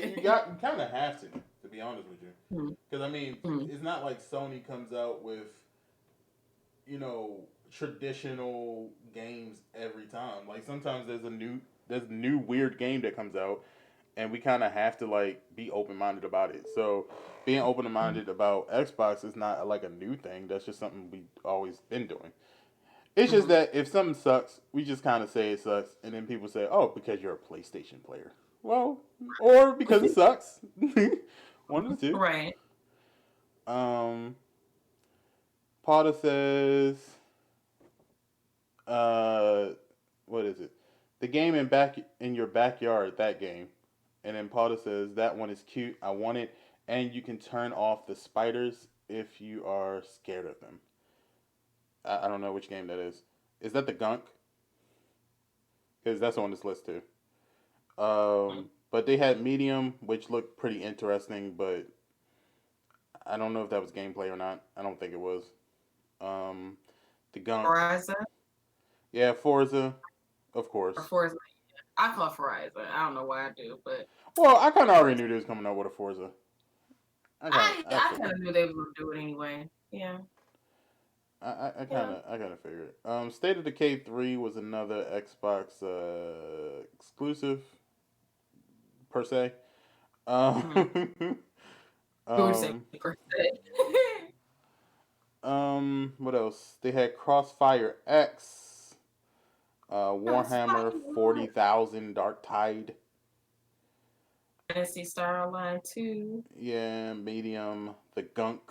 you kind of have to be honest with you, because I mean, Mhm. it's not like Sony comes out with traditional games every time. Like sometimes there's a new weird game that comes out, and we kind of have to like be open minded about it. So being open minded about Xbox is not like a new thing. That's just something we always been doing. It's just Mhm. that if something sucks, we just kind of say it sucks, and then people say, "Oh, because you're a PlayStation player." Well, or because it sucks. One of the two. Right. Um, Potter says, uh, what is it? The game in your backyard. That game. And then Potter says that one is cute. I want it, and you can turn off the spiders if you are scared of them. I don't know which game that is. Is that the Gunk? Because that's on this list too. But they had Medium, which looked pretty interesting, but I don't know if that was gameplay or not. I don't think it was. Um, the Gunk, Verizon yeah, Forza, of or course. Forza. I call Verizon. I don't know why I do, but Well, I kind of already Forza. knew they was coming out with a Forza. I I kind figured. of knew they were gonna do it anyway. Yeah, I kind yeah. of figured. State of Decay 3 was another Xbox exclusive per se. Mm-hmm. Um, We were saying um, per se. what else? They had Crossfire X, That's Warhammer fine. 40,000 Dark Tide. Fantasy Star Online 2. Yeah, Medium, The Gunk.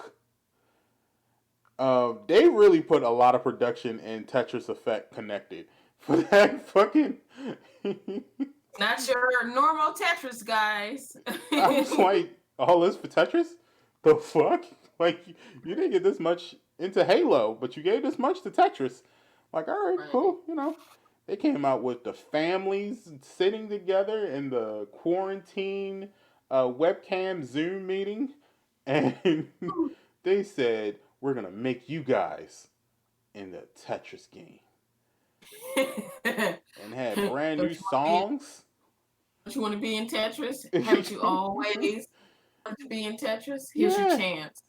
They really put a lot of production in Tetris Effect Connected for that fucking. Not your normal Tetris, guys. I was like, all this for Tetris? The fuck? Like, you didn't get this much into Halo, but you gave this much to Tetris. Like, all right, Right. cool. They came out with the families sitting together in the quarantine webcam Zoom meeting, and they said, we're going to make you guys in the Tetris game. And had don't brand new you want to be? songs. Don't you want to be in Tetris? Haven't you always wanted to be in Tetris? Here's your Yeah. chance.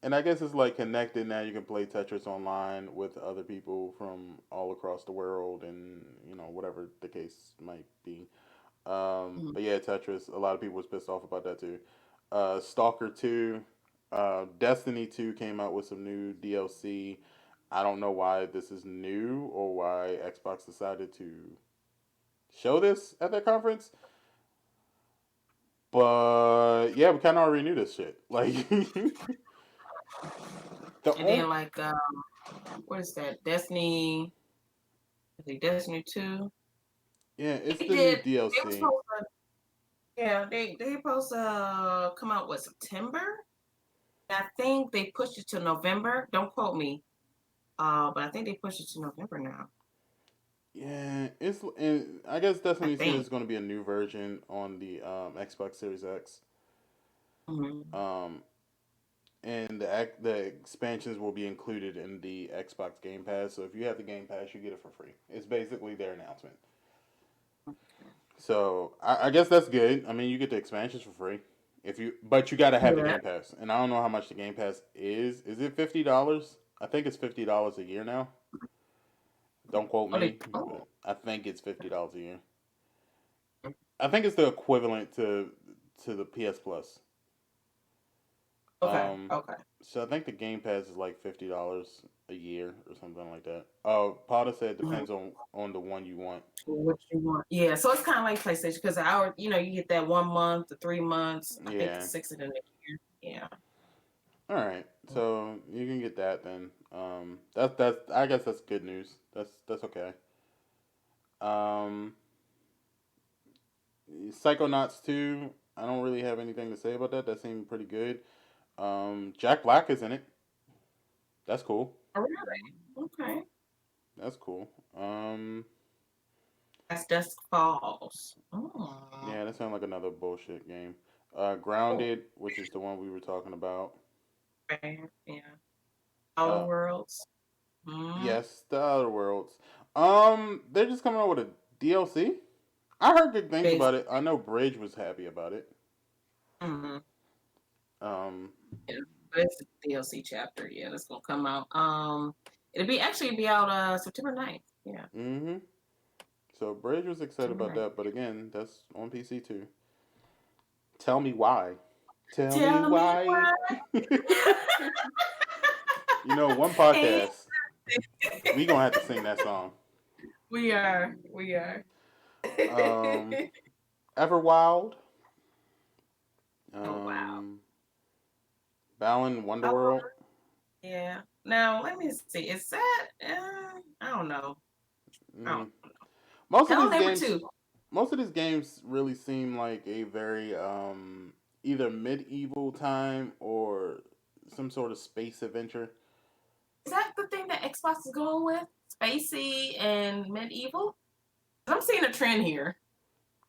And I guess it's like connected now. You can play Tetris online with other people from all across the world, and whatever the case might be. Mhm. But yeah, Tetris. A lot of people was pissed off about that too. Stalker 2, Destiny 2 came out with some new DLC. I don't know why this is new or why Xbox decided to show this at that conference. But yeah, we kind of already knew this shit. Like the And then only what is that? Destiny. I think Destiny 2. yeah, it's They the new did. They were DLC. supposed to. Yeah, they supposed to come out with September. I think they pushed it to November. Don't quote me. But I think they pushed it to November now. Yeah, it's and I guess I Destiny 2 think. is going to be a new version on the Xbox Series X. Mm-hmm. Um, and the expansions will be included in the Xbox Game Pass. So if you have the Game Pass, you get it for free. It's basically their announcement. So I guess that's good. I mean, you get the expansions for free if you, but you got to have the Yeah. Game Pass. And I don't know how much the Game Pass is. Is it $50? I think it's $50 a year now. Don't quote Oh, they. me, but Oh. I think it's $50 a year. I think it's the equivalent to the PS Plus. Okay. Um, Okay. so I think the Game Pass is like $50 a year or something like that. Oh, Potter said it Mm-hmm. depends on the one you want. What you want? Yeah. So it's kind of like PlayStation because our, you get that 1 month, the 3 months. I think Yeah. it's 6 in the year. Yeah. All right. So you can get that then. That's I guess that's good news. That's okay. Um, Psychonauts 2. I don't really have anything to say about that. That seemed pretty good. Jack Black is in it. That's cool. Oh, really? Okay. That's cool. Um, That's Dusk Falls. Oh. yeah, that sounds like another bullshit game. Oh. Grounded, which is the one we were talking about. Okay. Yeah. Outer Uh, Worlds. Mm-hmm. yes, the Other Worlds. They're just coming out with a DLC. I heard good things Based. about it. I know Bridge was happy about it. Mm-hmm. Um, Yeah. But it's a DLC chapter. Yeah, that's gonna come out. It'll be out September 9th. Yeah. mm-hmm. So Bridge was excited September about 9th. that, but again, that's on PC too. Tell me why. Tell me Tell me why. why. One And podcast, we gonna have to sing that song. we are. We are. Um, Everwild. Oh wow. Um, Balan Oh Wonderworld. yeah. Now let me see. Is that? I don't know. I don't. Mm. Most of Hello these Neighbor games, 2. most of these games really seem like a very either medieval time or some sort of space adventure. Is that the thing that Xbox is going with? Spacey and medieval? I'm seeing a trend here.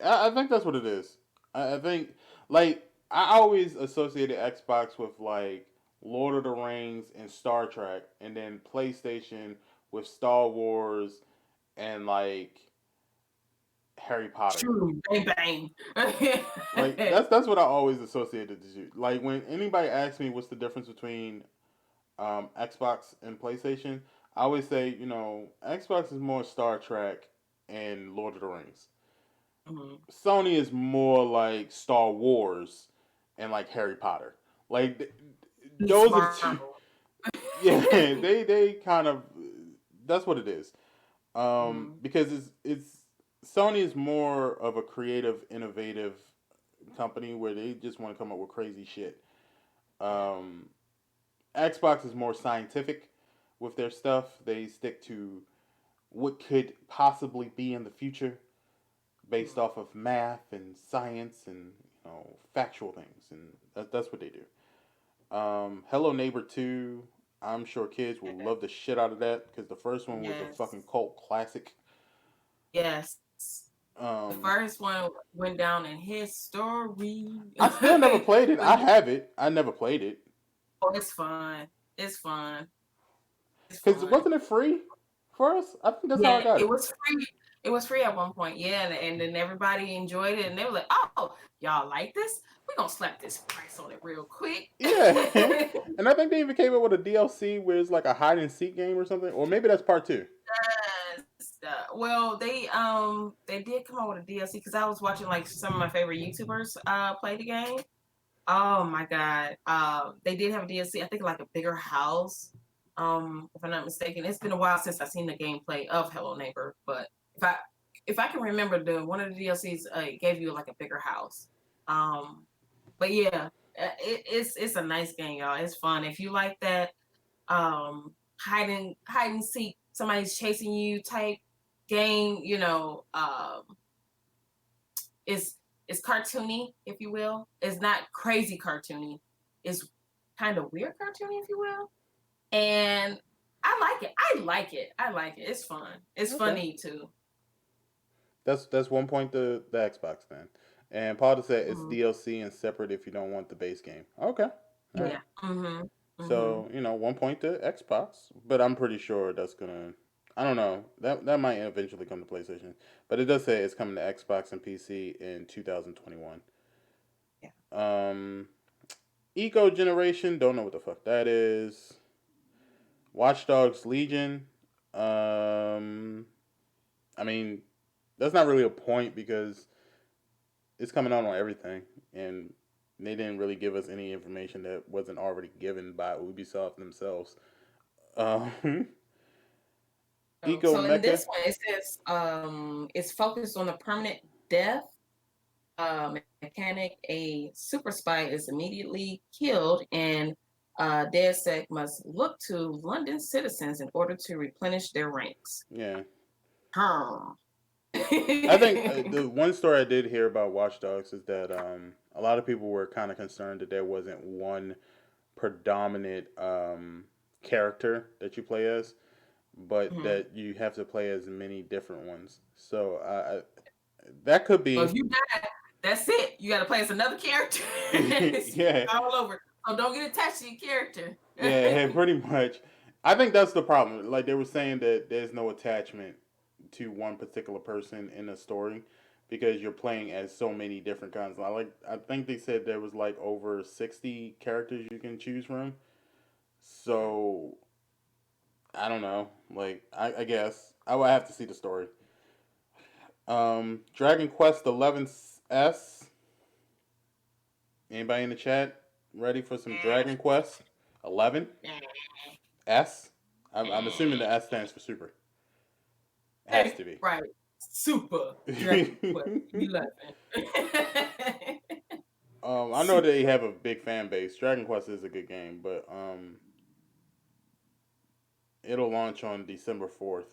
I think that's what it is. I think like I always associated Xbox with like Lord of the Rings and Star Trek, and then PlayStation with Star Wars and like Harry Potter. True. Bang bang. Like that's what I always associated to. Like when anybody asks me what's the difference between Xbox and PlayStation, I always say Xbox is more Star Trek and Lord of the Rings. Mhm. Sony is more like Star Wars and like Harry Potter. Like Miss those are the two. Marvel. Yeah, they kind of that's what it is. Mhm. Because it's Sony is more of a creative, innovative company where they just want to come up with crazy shit. Yeah. Um, Xbox is more scientific with their stuff. They stick to what could possibly be in the future based Mhm. off of math and science and factual things, and that's what they do. Hello Neighbor 2. I'm sure kids will love the shit out of that because the first one was a Yes. fucking cult classic. Yes. The Um, first one went down in history. I still never played it. But I have it. I never played it it's fun. It's fun. It's because fun. wasn't it free for us? I think that's how I Yeah, got it it. was free. It was free at one point. Yeah, and then everybody enjoyed it, and they were like, "Oh, y'all like this? We're gonna slap this price on it real quick." Yeah, and I think they even came up with a DLC where it's like a hide and seek game or something, or maybe that's part two. Yes. Well, they did come out with a DLC because I was watching like some of my favorite YouTubers play the game. Oh my god. They did have a DLC. I think like a bigger house. If I'm not mistaken, it's been a while since I've seen the gameplay of Hello Neighbor, but if I if I can remember, the one of the DLCs gave you like a bigger house. But yeah, it's a nice game, y'all. It's fun if you like that hide and seek, somebody's chasing you type game. It's it's cartoony, if you will. It's not crazy cartoony. It's kind of weird cartoony, if you will. And I like it. I like it. It's fun. It's Okay. funny too. That's one point the Xbox then. And Paul said it's Mm-hmm. DLC and separate if you don't want the base game. Okay. All right. Yeah. Mm-hmm. Mm-hmm. So, 1 point to Xbox, but I'm pretty sure that's gonna. I don't know. That might eventually come to PlayStation, but it does say it's coming to Xbox and PC in 2021. Yeah. Eco Generation, don't know what the fuck that is. Watchdogs Legion. I mean, that's not really a point because it's coming out on everything, and they didn't really give us any information that wasn't already given by Ubisoft themselves. Um, Eco So in Mecha. this one, it says it's focused on the permanent death mechanic. A super spy is immediately killed, and DedSec must look to London citizens in order to replenish their ranks. Yeah. Hmm. I think the one story I did hear about Watch Dogs is that a lot of people were kind of concerned that there wasn't one predominant character that you play as, but Hmm. that you have to play as many different ones. So that could So be. if you die, that's it. You got to play as another character. It's Yeah, all over. So don't get attached to your character. yeah, pretty much. I think that's the problem. Like they were saying that there's no attachment to one particular person in a story because you're playing as so many different kinds. I think they said there was like over 60 characters you can choose from. So I don't know. Like I guess I would have to see the story. Dragon Quest 11S. Anybody in the chat ready for some Dragon Quest 11 S? I'm assuming the S stands for super. Has to be. Right. Super Dragon Quest 11. I know Super. they have a big fan base. Dragon Quest is a good game, but it'll launch on December 4th.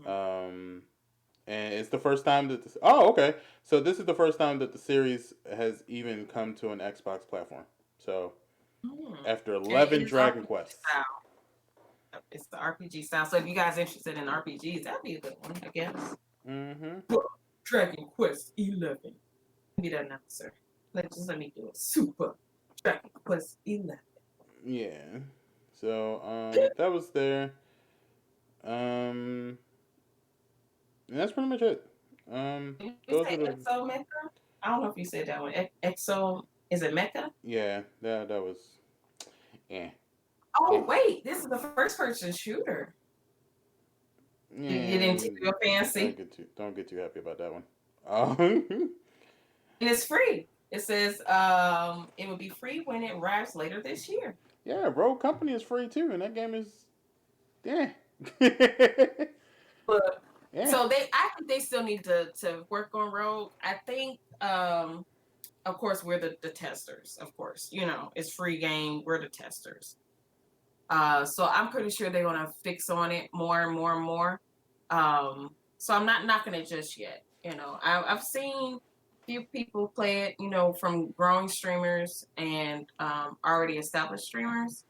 Um, and it's the first time that okay. So this is the first time that the series has even come to an Xbox platform. So after And it 11 is Dragon RPG Quests. style. It's the RPG style. So if you guys are interested in RPGs, that'd be a good one, I guess. Mm-hmm. Dragon Quest 11. Be the announcer. Let me do it. Super Dragon Quest 11. Yeah. So that was there. Um, and that's pretty much it. Did you Those say are the Exo Mecha? I don't know if you said that one. Exo, is it Mecha? yeah. That was yeah. Oh, Yeah. wait. This is the first person shooter. You didn't tip And your fancy. don't get too happy about that one. Um, And it's free. It says it will be free when it arrives later this year. yeah, Rogue Company is free too, and that game is yeah. But Yeah. so I think they still need to work on Rogue. I think of course we're the testers, of course. It's free game, we're the testers. So I'm pretty sure they're gonna fix on it more and more and more. So I'm not knocking it just yet. I've seen few people play it, from growing streamers and already established streamers,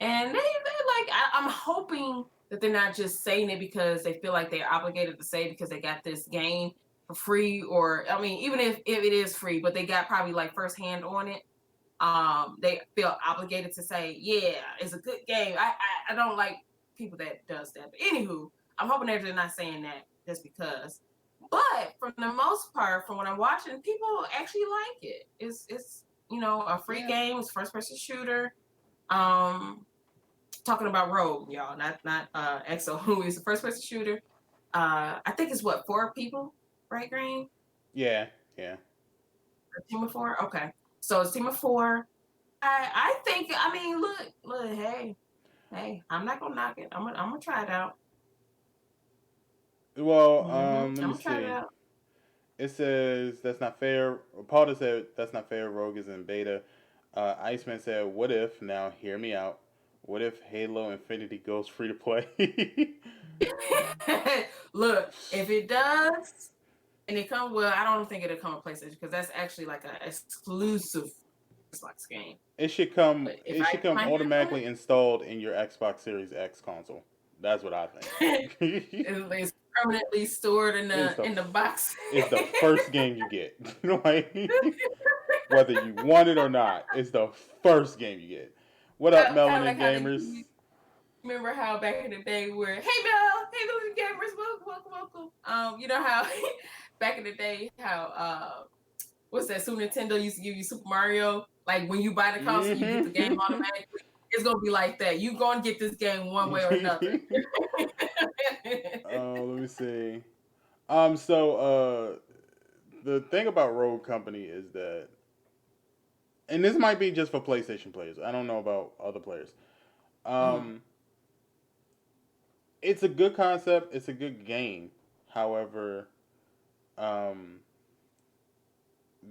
and they like. I'm hoping that they're not just saying it because they feel like they're obligated to say it because they got this game for free, or I mean, even if it is free, but they got probably like firsthand on it. They feel obligated to say, yeah, it's a good game. I don't like people that does that. But anywho, I'm hoping that they're not saying that just because. But for the most part, from what I'm watching, people actually like it. It's a free Yeah. game. It's first person shooter. Um, Talking about Rogue, y'all, not EXO, who is the first person shooter. I think it's what, 4 people, right, Green? Yeah. Yeah. A team of 4. Okay, so it's a team of 4. I think, I mean, look, hey, I'm not gonna knock it. I'm gonna try it out. Well, I'm let me gonna try that see. out. It says that's not fair. Paula said that's not fair. Rogue is in beta. Iceman said, "What if?" Now hear me out. What if Halo Infinity goes free to play? Look, if it does, and it come well, I don't think it'll come with PlayStation because that's actually like an exclusive Xbox game. It should come. But if It I should get come my hands on automatically installed in your Xbox Series X console. That's what I it, think. it's permanently stored in it's the the in the box. it's the first game you get. Like, whether you want it or not, it's the first game you get. What up, Kind of Melanin like how Gamers? remember how back in the day where, hey Bill, hey little gamers, welcome. You know how back in the day how what's that Super Nintendo used to give you Super Mario? Like when you buy the console, you get the game Hmm. automatically. It's gonna be like that. You gonna get this game one way or another. Let me see. The thing about Rogue Company is that, and this might be just for PlayStation players. I don't know about other players. Mhm. Um, it's a good concept. It's a good game. However, um,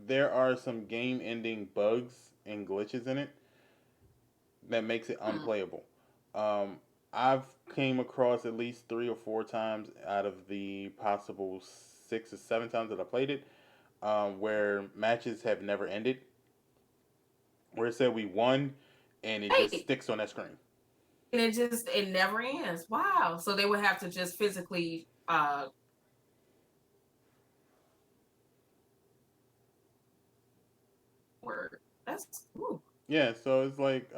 there are some game-ending bugs and glitches in it that makes it Mhm. unplayable. Um, I've came across at least 3 or 4 times out of the possible 6 or 7 times that I played it, where matches have never ended, where it said we won, and it just Hey, sticks on that screen. and it never ends. Wow. So they would have to just physically work. That's ooh. Yeah, so it's like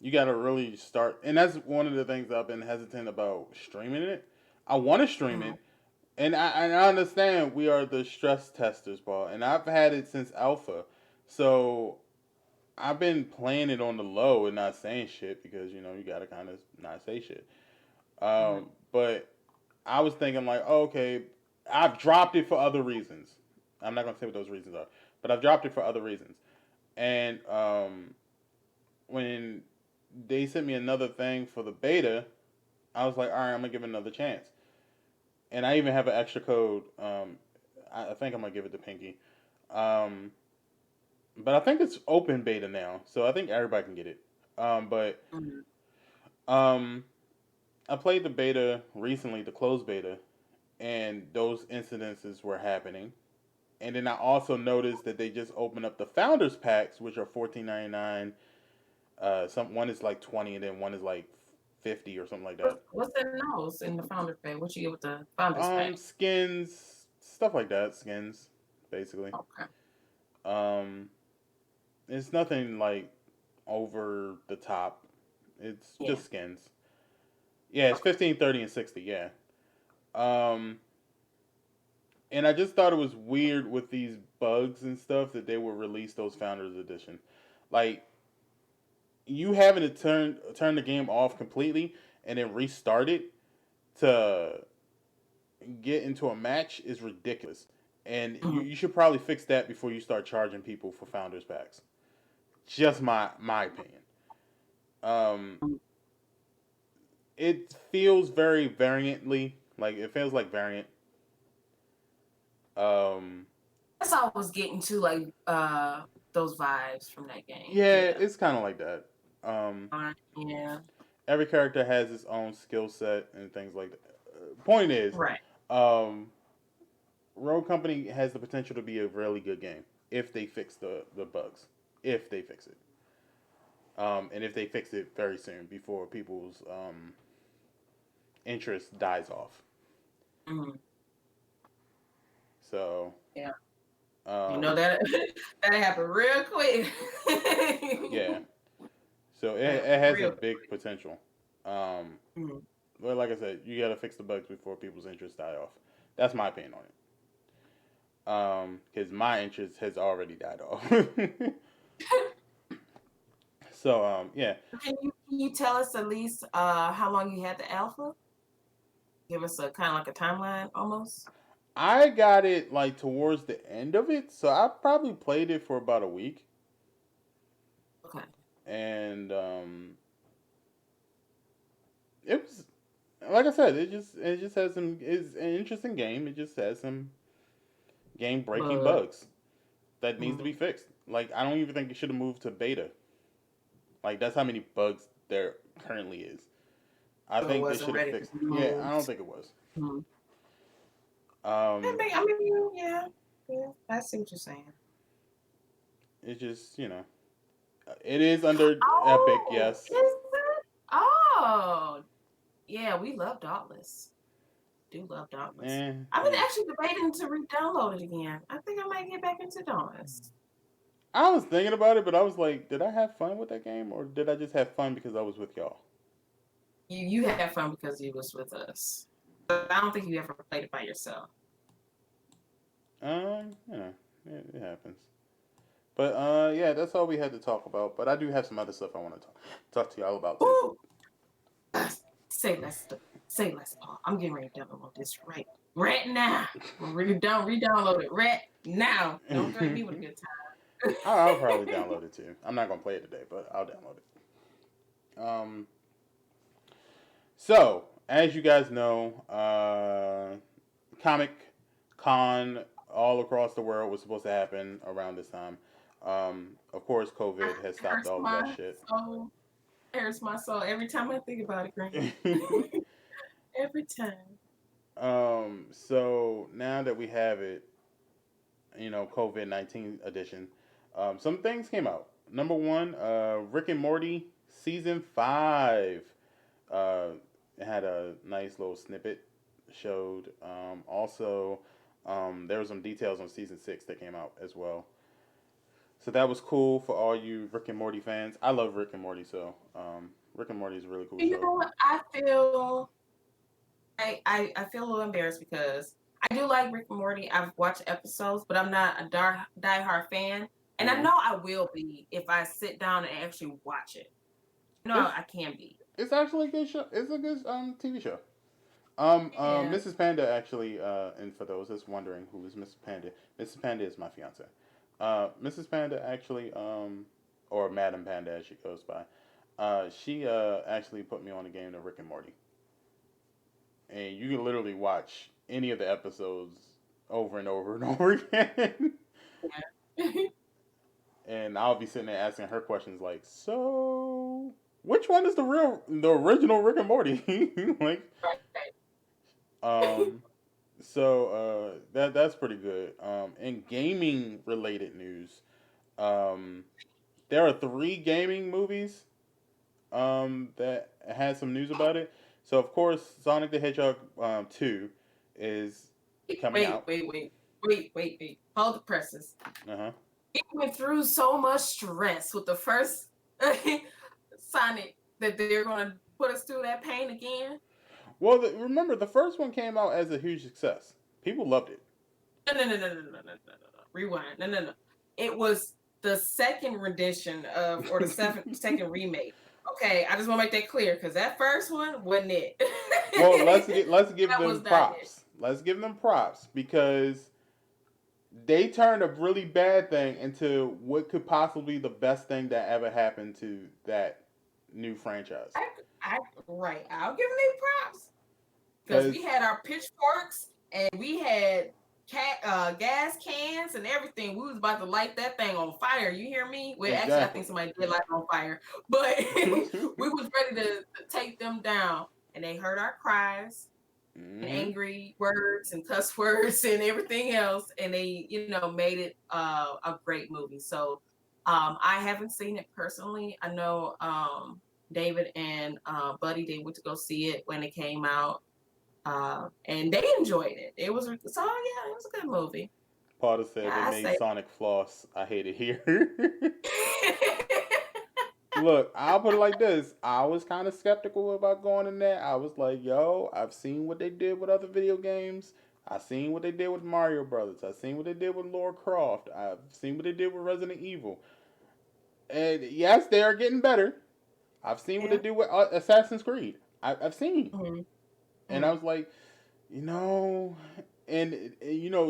you got to really start, and that's one of the things I've been hesitant about streaming it. I want to stream Mhm. it, and I understand we are the stress testers, Paul, and I've had it since alpha, so I've been playing it on the low and not saying shit because you gotta kind of not say shit. Mhm. But I was thinking like, oh, okay, I've dropped it for other reasons. I'm not gonna say what those reasons are, but I've dropped it for other reasons. And when they sent me another thing for the beta, I was like, all right, I'm gonna give it another chance. And I even have an extra code. I think I'm gonna give it to Pinky. Um, but I think it's open beta now, so I think everybody can get it. But Mhm. um, I played the beta recently, the closed beta, and those incidences were happening. And then I also noticed that they just opened up the founders packs, which are $14.99. Some one is like 20, and then one is like 50 or something like that. What's in those in the founders pack? What you get with the founders pack? Skins, stuff like that. Skins, basically. Okay. Um, it's nothing like over the top. It's Yeah. just skins. Yeah, it's 15, 30, and 60. Yeah. Um, and I just thought it was weird with these bugs and stuff that they would release those Founders Edition. Like you having to turn the game off completely and then restart it to get into a match is ridiculous. And you, Mhm. you should probably fix that before you start charging people for Founders packs. Just my opinion. Um, it feels very variantly, like it feels like variant. Um, That's all I was getting to, like those vibes from that game. yeah, Yeah. it's kind of like that. Um, Yeah. every character has its own skill set and things like that. Point is, Right. um, Rogue Company has the potential to be a really good game if they fix the bugs. If they fix it. And if they fix it very soon before people's interest dies off. Mhm. So, Yeah. You know um, that that happened real quick. yeah. So That it happened has a real big potential. Um, quick. but like I said, you got to fix the bugs before people's interest die off. That's my opinion on it. Because my interest has already died off. So yeah, Can you tell us at least how long you had the alpha? Give us a kind of like a timeline almost. I got it like towards the end of it, so I probably played it for about a week, Okay. and it was like I said, it just has some. It's an interesting game. It just has some game breaking But bugs that needs to be mm, fixed. Like I don't even think it should have moved to beta. Like that's how many bugs there currently is. I so it think they wasn't should have ready to fixed. be Yeah, I don't moved. think it was. Mm. Um, I mean, yeah, yeah, I see what you're saying. it's just it is under Epic, Oh, is yes. it? Oh, yeah, we love Dauntless. Do love Dauntless. Eh, I've been eh. actually debating to re-download it again. I think I might get back into Dauntless. I was thinking about it, but I was like, did I have fun with that game, or did I just have fun because I was with y'all? You had fun because you was with us. But I don't think you ever played it by yourself. It happens. But yeah, that's all we had to talk about. But I do have some other stuff I want to talk to y'all about too. Ooh, say less, say less, Paul. I'm getting ready to download this right now. I'm ready to re-download it right now. Don't threaten me with a good time. I'll probably download it too. I'm not gonna play it today, but I'll download it. So as you guys know, Comic Con all across the world was supposed to happen around this time. Of course, COVID has It stopped hurts all of that my shit. soul. It hurts my soul every time I think about it, Green. Every time. So now that we have it, COVID-19 edition, some things came out. Number one, Rick and Morty season 5 uh, had a nice little snippet showed. Also, there were some details on season 6 that came out as well. So that was cool for all you Rick and Morty fans. I love Rick and Morty, so Rick and Morty is a really cool You show. know what? I feel a little embarrassed because I do like Rick and Morty. I've watched episodes, but I'm not a die-hard fan. And I Mm-hmm. know I will be if I sit down and actually watch it. You know It's I can be. it's actually a good show. It's a good TV show. Yeah. Mrs. Panda actually, and for those that's wondering who is Mrs. Panda, Mrs. Panda is my fiance. Mrs. Panda actually, or Madam Panda as she goes by, she actually put me on the game of Rick and Morty, and you can literally watch any of the episodes over and over and over again. Yeah. And I'll be sitting there asking her questions like, so which one is the original Rick and Morty? Like, um, so that's pretty good. In gaming related news, um, there are 3 gaming movies that had some news about it. So of course, Sonic the Hedgehog 2 is coming Wait, out. wait, wait, wait, wait, wait. Hold the presses. Uh huh. He went through so much stress with the first Sonic that they're gonna put us through that pain again. Well, remember the first one came out as a huge success. People loved it. No. Rewind. No. It was the second rendition of, or the second remake. Okay, I just want to make that clear because that first one wasn't it. Well, let's give That them was not it. props. Let's give them props because they turned a really bad thing into what could possibly be the best thing that ever happened to that new franchise. Right. I'll give them these props because Because we had our pitchforks and we had gas cans and everything. We was about to light that thing on fire. You hear me? Well, actually, I exactly. think somebody did light it on fire, but we was ready to take them down, and they heard our cries and Hmm. angry words and cuss words and everything else, and they, made it a great movie. So, I haven't seen it personally. I know David and Buddy, they went to go see it when it came out, and they enjoyed it. It was, so yeah, it was a good movie. Potter said they Yeah, I made say. Sonic floss. I hate it here. Look, I'll put it like this. I was kind of skeptical about going in there. I was like, yo, I've seen what they did with other video games. I've seen what they did with Mario Brothers. I've seen what they did with Lara Croft. I've seen what they did with Resident Evil. And yes, they are getting better. I've seen what they Yeah. do with Assassin's Creed. I've seen. Mm-hmm. And I was like, you know, and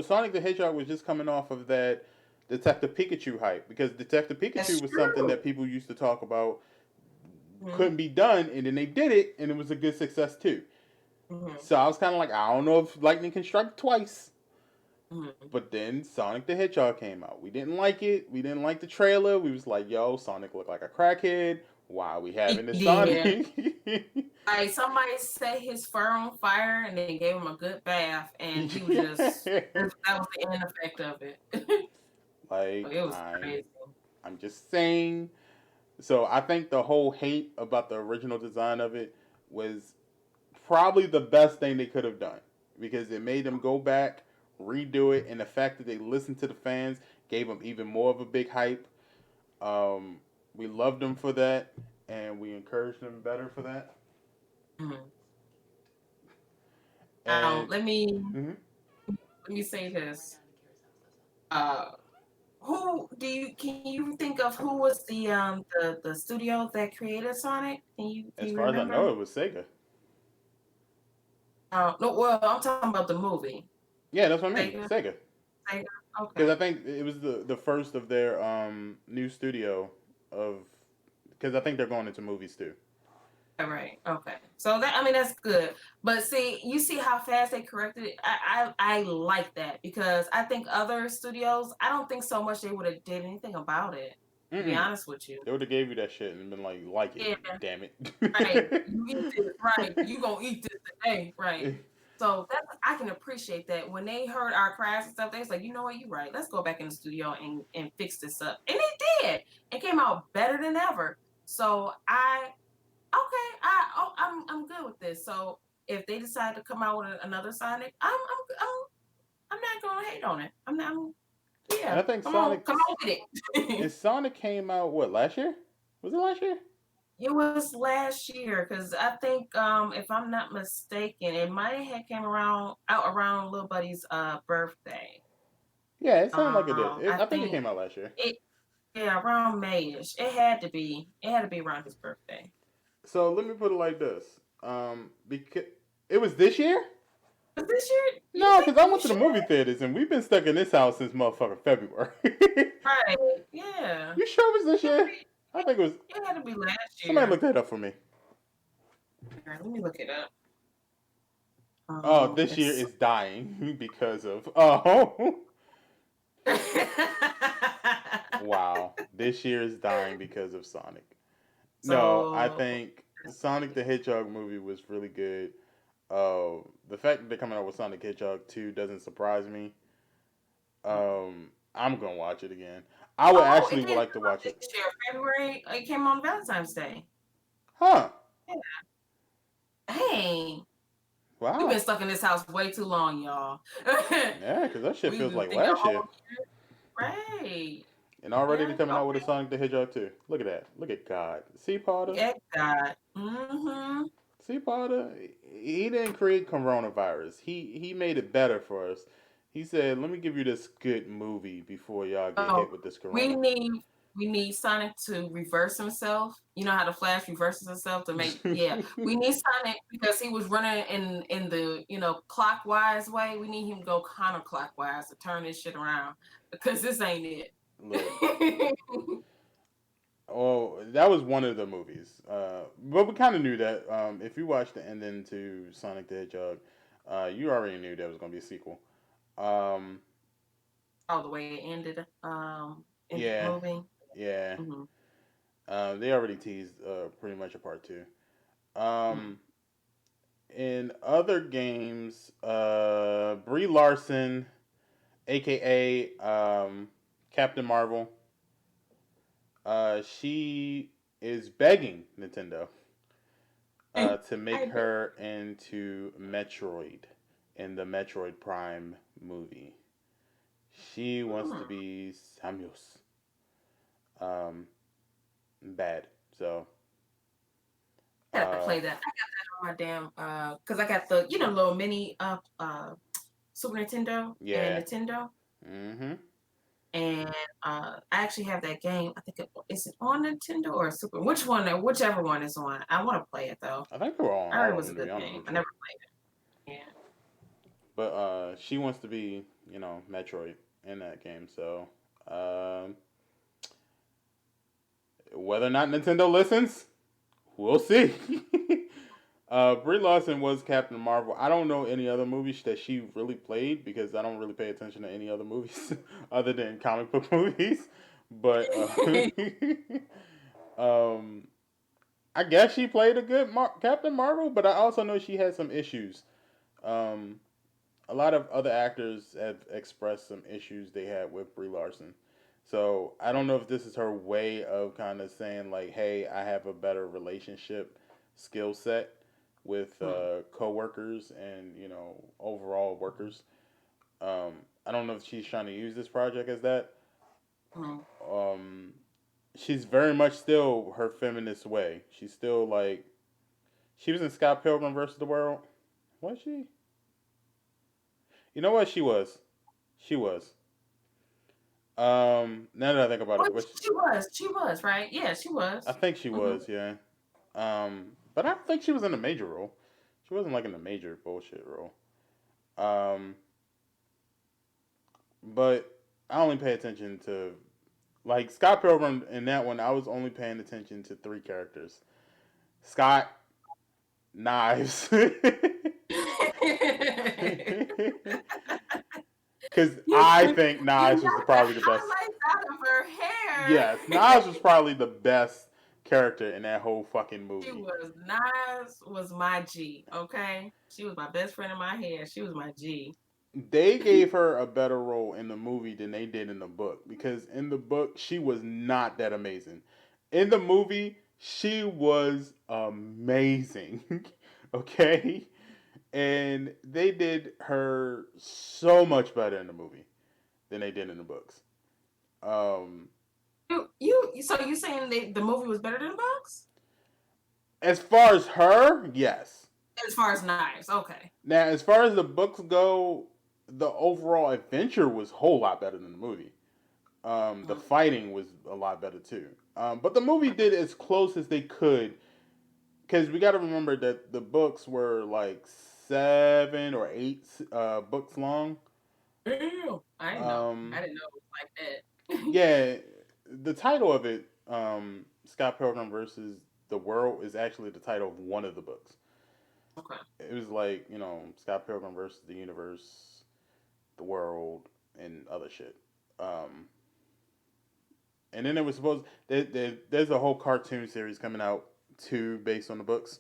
Sonic the Hedgehog was just coming off of that Detective Pikachu hype because Detective Pikachu That's was something true. that people used to talk about Mm-hmm. couldn't be done, and then they did it, and it was a good success too. Mm-hmm. So I was kind of like, I don't know if lightning can strike twice. Mm-hmm. But then Sonic the Hedgehog came out. We didn't like it. We didn't like the trailer. We was like, yo, Sonic looked like a crackhead. Why are we having He this did. Sonic? Like somebody set his fur on fire and they gave him a good bath, and he was just that was the end effect of it. Like, It was crazy. I'm just saying. So I think the whole hate about the original design of it was probably the best thing they could have done because it made them go back, redo it, and the fact that they listened to the fans gave them even more of a big hype. Um, we loved them for that, and we encouraged them better for that. Mm-hmm. And Let me mhm. say this. Uh, who do you can you think of who was the studio that created Sonic? Can As you far as I know, remember? it was Sega. No, well, I'm talking about the movie. Yeah, that's what I mean, Sega, Sega. Sega. Because Okay. I think it was the first of their new studio of. Because I think they're going into movies too. All right. Okay. So that I mean that's good. But see, you see how fast they corrected it. I like that because I think other studios, I don't think so much they would have did anything about it. To be Mm-mm. honest with you. They would have gave you that shit and been like it, Yeah. damn Right. it. You eat this. Right. You gonna eat this today. Right. So that's I can appreciate that. When they heard our cries and stuff, they was like, you know what, you're right. Let's go back in the studio and fix this up. And they did. It came out better than ever. So okay, I'm good with this. So if they decide to come out with another Sonic, I'm not gonna hate on it. And Yeah, I think come on with and it. Sonic came out what last year? Was it last year? It was last year because I think if I'm not mistaken, it might have came out around little buddy's birthday. Yeah, it sounded like it did. I I think it think came out last year. it yeah around Mayish. It had to be around his birthday. So let me put it like this. Because it was this year. Was this year? You No, think because I you went to the sure? movie theaters and we've been stuck in this house since motherfucking February. Right. Yeah. You sure it was this It had to year? be, I think it was. it had to be last Somebody year. look that up for me. Here, let me look it up. Oh, this year It's is dying because of. Oh, wow. This year is dying because of Sonic. No, I so think let's Sonic the see. Hedgehog movie was really good. The fact that they're coming out with Sonic Hedgehog 2 doesn't surprise me. I'm gonna watch it again. I would Oh, actually it would did like to come out watch this it. year, February. It came on Valentine's Day. Huh? Yeah. Hey, we've been Wow. stuck in this house way too long, y'all. Yeah, because that shit We feels like think a last year. whole right. And already they're Yeah. coming out with a Okay. Sonic the Hedgehog 2. Look at that. Look at God. See, Potter? Yeah, God. Mm-hmm. See, Potter? He didn't create coronavirus. He made it better for us. He said, let me give you this good movie before y'all get Oh, hit with this we corona. need we need Sonic to reverse himself. You know how the Flash reverses himself to make yeah. We need Sonic because he was running in the clockwise way. We need him to go counterclockwise to turn this shit around because this ain't it. Look. Oh, that was one of the movies. But we kind of knew that. If you watched the ending to Sonic the Hedgehog, you already knew there was going to be a sequel. Um, All the way it ended in the yeah, movie. yeah. Mm-hmm. They already teased pretty much a part two. Mm-hmm. Um, in other games, Brie Larson, aka Captain Marvel, she is begging Nintendo to make I do. her into Metroid in the Metroid Prime movie. She wants to Hmm. be Samus. Um, bad. So, Gotta uh, play that. I got that on my damn because I got the little mini Super Nintendo and yeah. Nintendo. Mm-hmm. And I actually have that game. I think is it on Nintendo or Super? Which one? Whichever one is on. I want to play it though. I think they were on I heard all it of was a them, to be good honest game. with I you. never played it. But she wants to be, Metroid in that game. So, um, whether or not Nintendo listens, we'll see. Brie Larson was Captain Marvel. I don't know any other movies that she really played because I don't really pay attention to any other movies other than comic book movies. But um, I guess she played a good Captain Marvel, but I also know she had some issues. Um, a lot of other actors have expressed some issues they had with Brie Larson. So I don't know if this is her way of kind of saying like, "Hey, I have a better relationship skill set with Hmm. coworkers and overall workers." I don't know if she's trying to use this project as that. Hmm. Um, she's very much still her feminist way. She's still like she was in Scott Pilgrim versus the World. Was she? You know what? She was. She was. Now that I think about Well, it, which she was, right? Yeah, she I was. think she Hmm. was, yeah. But I don't think she was in a major role. She wasn't like in a major bullshit role. Um, but I only pay attention to like Scott Pilgrim in that one. I was only paying attention to three characters: Scott, Knives, because I think You Knives was got the probably the best. highlights out of her Yes, hair. Knives was probably the best character in that whole fucking She movie. was nice, was my G, okay? She was my best friend in my head. She was my G. They gave her a better role in the movie than they did in the book because in the book she was not that amazing. In the movie, she was amazing. Okay? And they did her so much better in the movie than they did in the books. Um So you saying the movie was better than the books? as far as her, yes. As far as knives, okay. Now, as far as the books go, the overall adventure was a whole lot better than the movie. The Mhm. fighting was a lot better too. But the movie did as close as they could because we got to remember that the books were like 7 or 8 books long. Ew, I didn't know. Um, I didn't know it was like that. yeah, the title of it, Scott Pilgrim versus the World, is actually the title of one of the books. Okay. It was like Scott Pilgrim versus the universe, the world, and other shit. Um, and then it was supposed there's a whole cartoon series coming out too based on the books.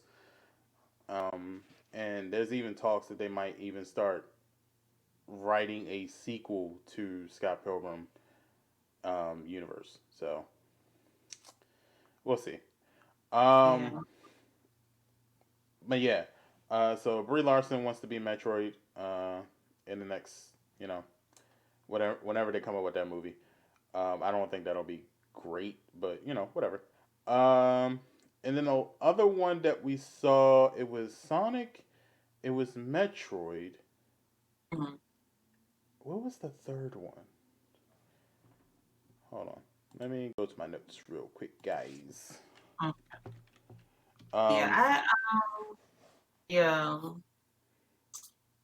Um, and there's even talks that they might even start writing a sequel to Scott Pilgrim universe. So we'll see. Yeah. But yeah, so Brie Larson wants to be Metroid in the next, whatever whenever they come up with that movie. I don't think that'll be great, but whatever. Um, and then the other one that we saw, it was Sonic, it was Metroid. Mhm. What was the third one? Hold on. Let me go to my notes real quick, guys. Mm. Yeah, Um, yeah.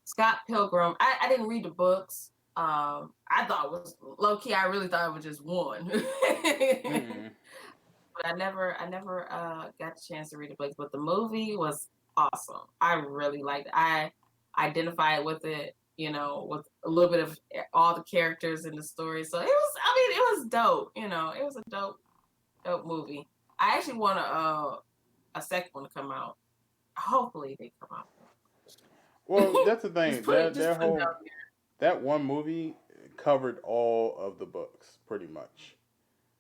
Scott Pilgrim. I didn't read the books. I thought it was low key. I really thought it was just one. mm, But I never got the chance to read the books. But the movie was awesome. I really liked it. I identified with it, with a little bit of all the characters in the story. So it was. I mean, it was dope. It was a dope movie. I actually want a second one to come out. Hopefully, they come out. well, that's the just thing. put it. That Just that put it whole out that one movie covered all of the books pretty much.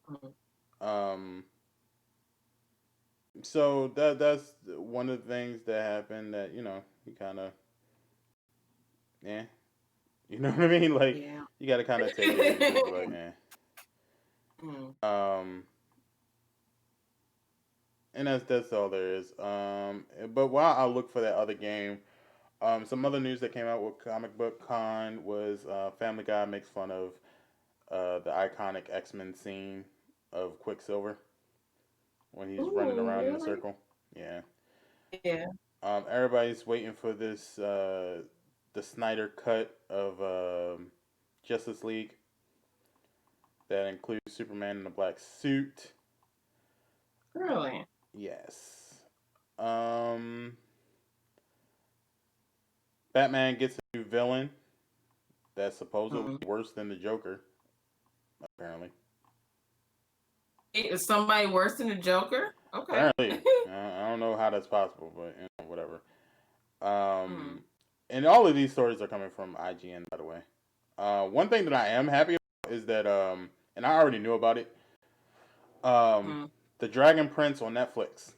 there. Um, so that's one of the things that happened that you kind of yeah, you know what I mean. Like Yeah. you got to kind of take it and just be like Mm. and that's all there is. But while I look for that other game, some other news that came out with Comic Book Con was Family Guy makes fun of the iconic X-Men scene of Quicksilver when he's running Ooh, around in a really? circle. Yeah. Yeah. Everybody's waiting for this the Snyder cut of Justice League that includes Superman in a black suit. Really? Yes. Um, Batman gets a new villain that's supposedly Mm. worse than the Joker, apparently. Is somebody worse than the Joker? Okay. Apparently, I don't know how that's possible, but whatever. Mm. Um, and all of these stories are coming from IGN, by the way. One thing that I am happy about is that, and I already knew about it. Um, Mm. the Dragon Prince on Netflix.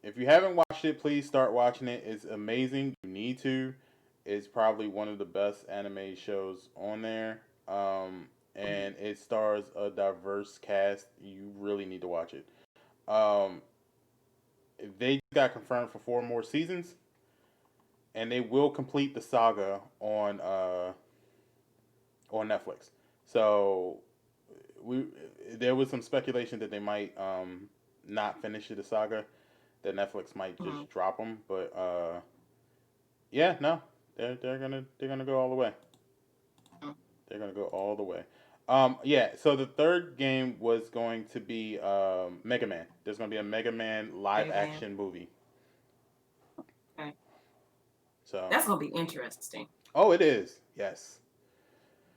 If you haven't watched it, please start watching it. It's amazing. You need to. It's probably one of the best anime shows on there. And it stars a diverse cast. You really need to watch it. Um, they got confirmed for 4 more seasons, and they will complete the saga on Netflix. So we there was some speculation that they might not finish the saga, that Netflix might Mm. just drop them. But yeah, no, they're gonna go all the way. Mm. They're gonna go all the way. Yeah. So the third game was going to be Mega Man. There's gonna be a Mega Man live Okay, man. action movie. Okay. So That's gonna be interesting. oh, it is. Yes,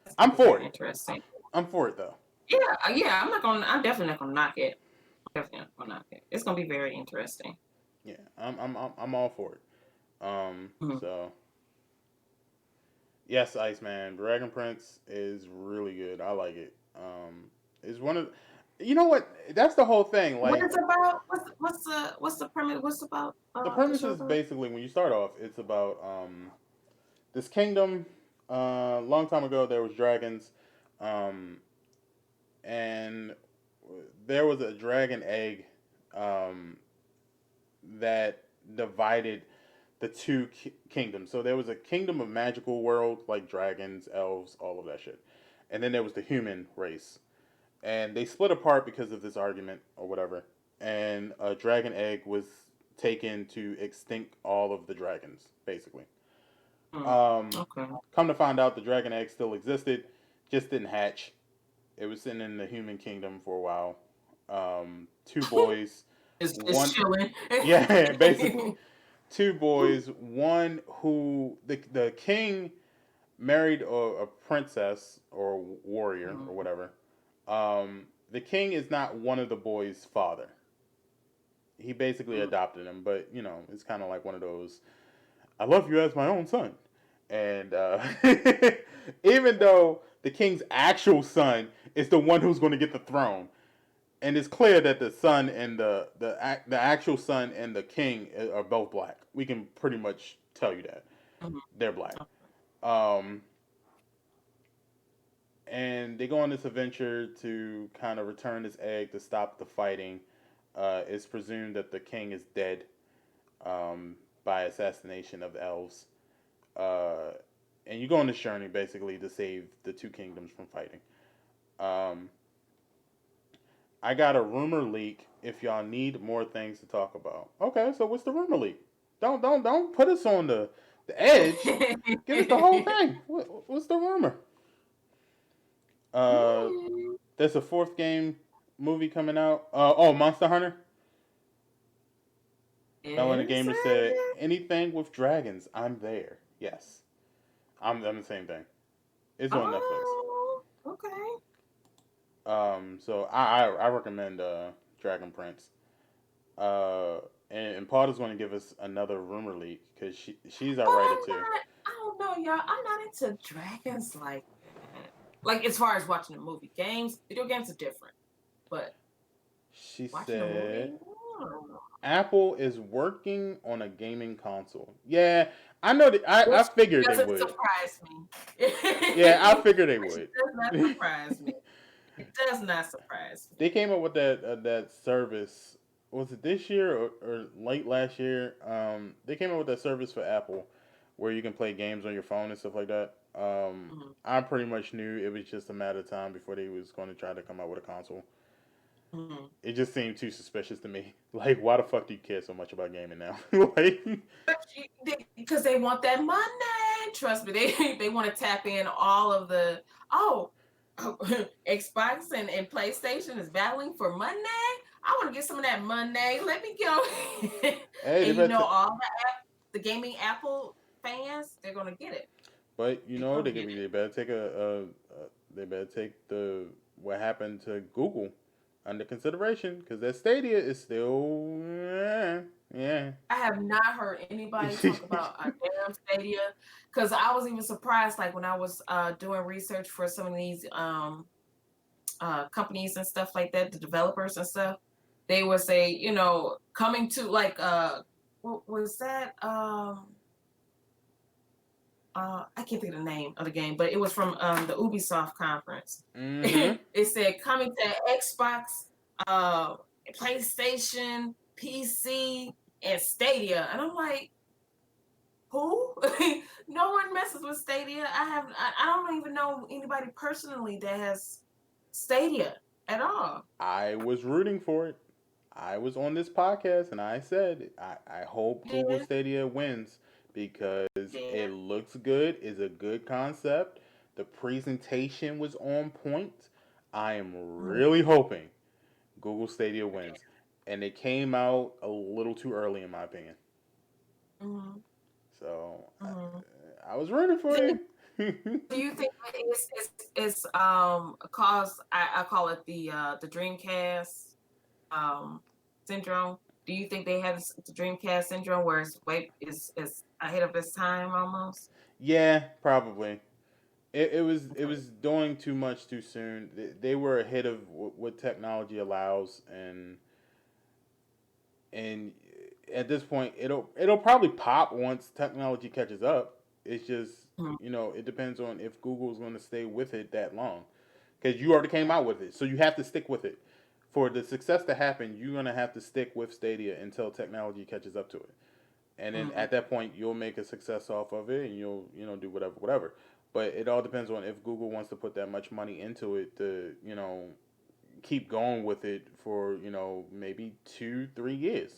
That's I'm gonna be for very it. interesting. I'm for it though. Yeah, yeah. I'm definitely not gonna knock it. Definitely not gonna knock it. It's gonna be very interesting. Yeah, I'm all for it. Mm. So yes, Iceman, Dragon Prince is really good. I like it. It's one of, you know what? That's the whole thing. What Like it's about? What's the premise? What's about the the premise show is about? basically when you start off, it's about this kingdom. Long time ago, there was dragons, um, and there was a dragon egg um, that divided the two kingdoms. So there was a kingdom of magical world, like dragons, elves, all of that shit, and then there was the human race, and they split apart because of this argument or whatever. And a dragon egg was taken to extinct all of the dragons, basically. Mm. Um, Okay. Come to find out, the dragon egg still existed, just didn't hatch. It was sitting in the human kingdom for a while. Two boys, It's one, chilling. yeah, basically two boys. One who the king married a princess or warrior or Mm. whatever. The king is not one of the boys' father. He basically Mm. adopted him, but it's kind of like one of those. I love you as my own son, and even though the king's actual son is the one who's going to get the throne, and it's clear that the son and the actual son and the king are both black. We can pretty much tell you that Mhm. they're black. Um, and they go on this adventure to kind of return this egg to stop the fighting. It's presumed that the king is dead by assassination of the elves. Uh, and you go on this journey basically to save the two kingdoms from fighting. Um, I got a rumor leak. If y'all need more things to talk about, okay. So what's the rumor leak? Don't put us on the edge. Give us the whole thing. What's the rumor? Uh, there's a fourth game movie coming out. Oh, Monster Hunter. Melanie Is Gamer said it? anything with dragons, I'm there. Yes, I'm the same thing. It's on Netflix. Oh, okay. So I recommend Dragon Prince. Uh, and Paul is going to give us another rumor leak because she's our But writer I'm too. not. I don't know, y'all. I'm not into dragons like that. Like as far as watching a movie, video games are different. But She watching a said movie, I don't know. Apple is working on a gaming console. Yeah, I know that. I Which figured they doesn't would. surprise Yeah, I me. figured they Which would. does not surprise me. It does not surprise me. They came up with that service. Was it this year or late last year? They came up with that service for Apple, where you can play games on your phone and stuff like that. Mhm. I pretty much knew it was just a matter of time before they was going to try to come out with a console. Mhm. It just seemed too suspicious to me. Like, why the fuck do you care so much about gaming now? Like, Because they want that money. Trust me, they want to tap in all of the Xbox and PlayStation is battling for money. I want to get some of that money. Let me go. hey, they And you know better. all the gaming Apple. fans, they're gonna get it. But you They're know, gonna get they better take they better take the what happened to Google under consideration because that Stadia is still yeah. I have not heard anybody talk about a damn Stadia because I was even surprised, like when I was doing research for some of these companies and stuff like that, the developers and stuff, they would say, coming to like what was that? I can't think of the name of the game, but it was from the Ubisoft conference. Mm-hmm. It said coming to Xbox, uh, PlayStation, PC, and Stadia, and I'm like, who? No one messes with Stadia. I don't even know anybody personally that has Stadia at all. I was rooting for it. I was on this podcast and I said I hope Google Did Stadia wins because did. it looks good, is a good concept. The presentation was on point. I am Mm-hmm. really hoping Google Stadia wins. And it came out a little too early in my opinion. Mm-hmm. So Mm-hmm. I was rooting for you. Do you think that it's cause I call it the Dreamcast syndrome? Do you think they have the Dreamcast syndrome where it's is ahead of its time almost? Yeah, probably. It Okay. was doing too much too soon. They were ahead of what technology allows, and at this point, it'll probably pop once technology catches up. It's just Mm-hmm. it depends on if Google's going to stay with it that long, because you already came out with it, so you have to stick with it. For the success to happen, you're gonna have to stick with Stadia until technology catches up to it, and then Mm-hmm. at that point, you'll make a success off of it, and you'll do whatever. But it all depends on if Google wants to put that much money into it to keep going with it for maybe 2 3 years.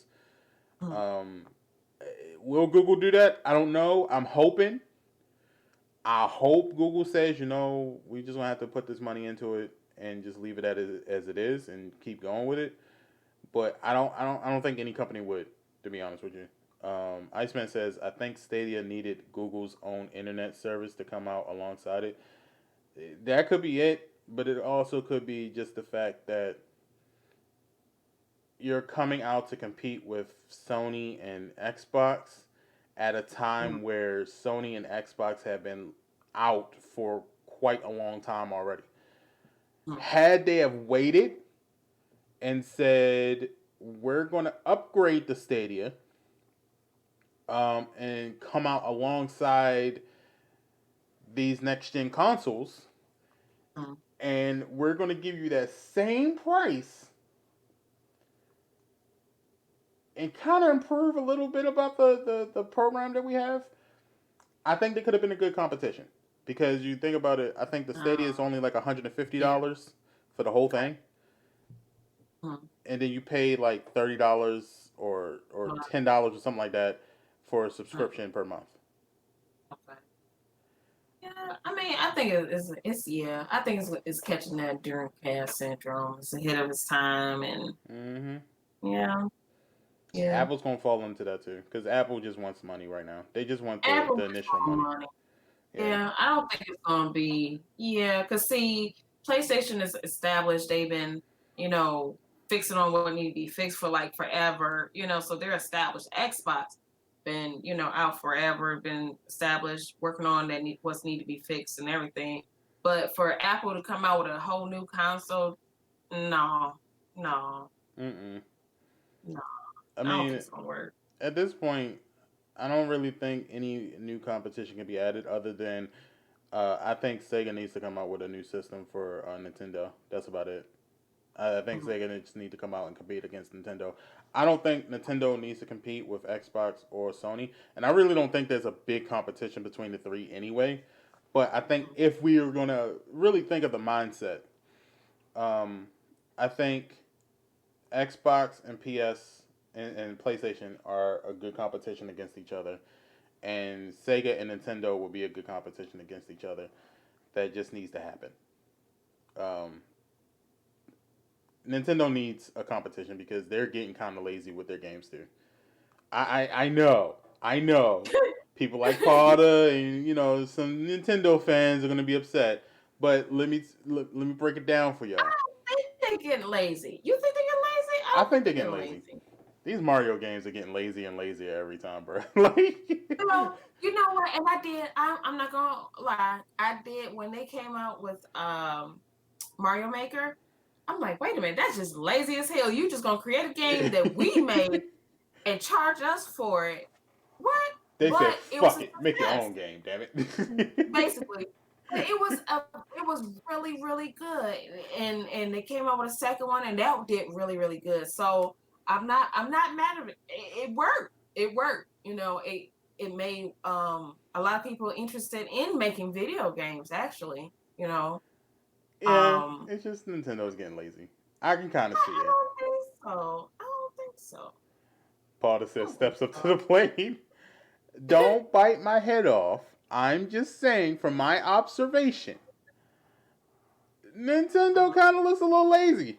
Um, will Google do that? I don't know. I'm hoping. I hope Google says, we just gonna have to put this money into it and just leave it as it is and keep going with it. But I don't think any company would, to be honest with you. Iceman says, I think Stadia needed Google's own internet service to come out alongside it. That could be it, but it also could be just the fact that you're coming out to compete with Sony and Xbox at a time where Sony and Xbox have been out for quite a long time already. Had they have waited and said we're going to upgrade the Stadia and come out alongside these next gen consoles, Mm-hmm. and we're going to give you that same price and kind of improve a little bit about the program that we have, I think they could have been a good competition. Because you think about it, I think the Stadia is only like Yeah. $150 for the whole thing, Mm-hmm. and then you pay like $30 or $10 or something like that for a subscription per month. Okay. Yeah, I mean, I think it's yeah, I think it's catching that Dreamcast syndrome. It's ahead of its time, and Hmm. yeah, yeah. Apple's gonna fall into that too, because Apple just wants money right now. They just want Apple the just initial want money. money. Yeah. Yeah, I don't think it's gonna be. Yeah, cause see, PlayStation is established. They've been, you know, fixing on what need to be fixed for like forever. So they're established. Xbox been, out forever. Been established, working on what's need to be fixed and everything. But for Apple to come out with a whole new console, no, no, Mm-mm. no. I I don't think mean, it's gonna work. at this point, I don't really think any new competition can be added other than I think Sega needs to come out with a new system for Nintendo. That's about it. I think Mhm. Sega just need to come out and compete against Nintendo. I don't think Nintendo needs to compete with Xbox or Sony, and I really don't think there's a big competition between the three anyway. But I think if we are gonna really think of the mindset, um, I think Xbox and PS and PlayStation are a good competition against each other, and Sega and Nintendo will be a good competition against each other. That just needs to happen. Um, Nintendo needs a competition because they're getting kind of lazy with their games too. I know People like Potter and some Nintendo fans are gonna be upset. But let me break it down for y'all. I think they're getting lazy. You think they're getting lazy? I don't I think they're think they're getting getting lazy. lazy. These Mario games are getting lazy and lazier every time, bro. Like, You know what? And I did. I'm not gonna lie. I did when they came out with Mario Maker. I'm like, wait a minute, that's just lazy as hell. You just gonna create a game that we made and charge us for it? What? they said, But it was a "Fuck it, make your success, own game, damn it." basically. But it was really really good, and they came out with a second one, and that did really really good. So I'm not mad at it. It worked. It worked. It made a lot of people interested in making video games. Actually, you know. Yeah, Um, it's just Nintendo's getting lazy. I can kind of see I it. don't think so. I don't think so. Potter I says, don't think steps up to so. the plate. Don't bite my head off. I'm just saying, from my observation, Nintendo kind of looks a little lazy.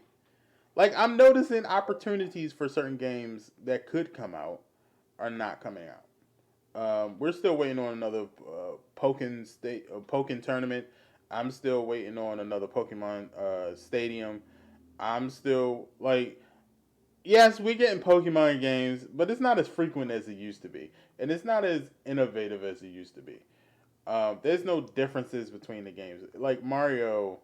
Like, I'm noticing opportunities for certain games that could come out are not coming out. We're still waiting on another Pokken tournament. I'm still waiting on another Pokemon Stadium. I'm still like, yes, we're getting Pokemon games, but it's not as frequent as it used to be, and it's not as innovative as it used to be. There's no differences between the games. Like Mario,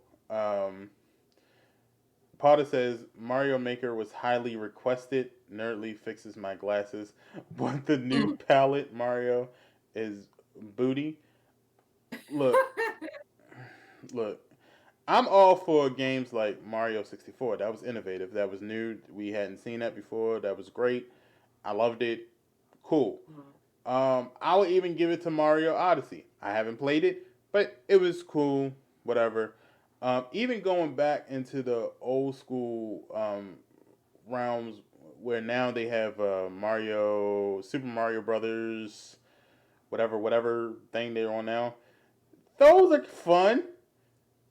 Potter says Mario Maker was highly requested. Nerdly fixes my glasses, but the new palette Mario is booty. Look, look. I'm all for games like Mario 64. That was innovative. That was new. We hadn't seen that before. That was great. I loved it. Cool. I would even give it to Mario Odyssey. I haven't played it, but it was cool. Whatever. Even going back into the old school realms where now they have Super Mario Brothers, whatever thing they're on now. Those are fun.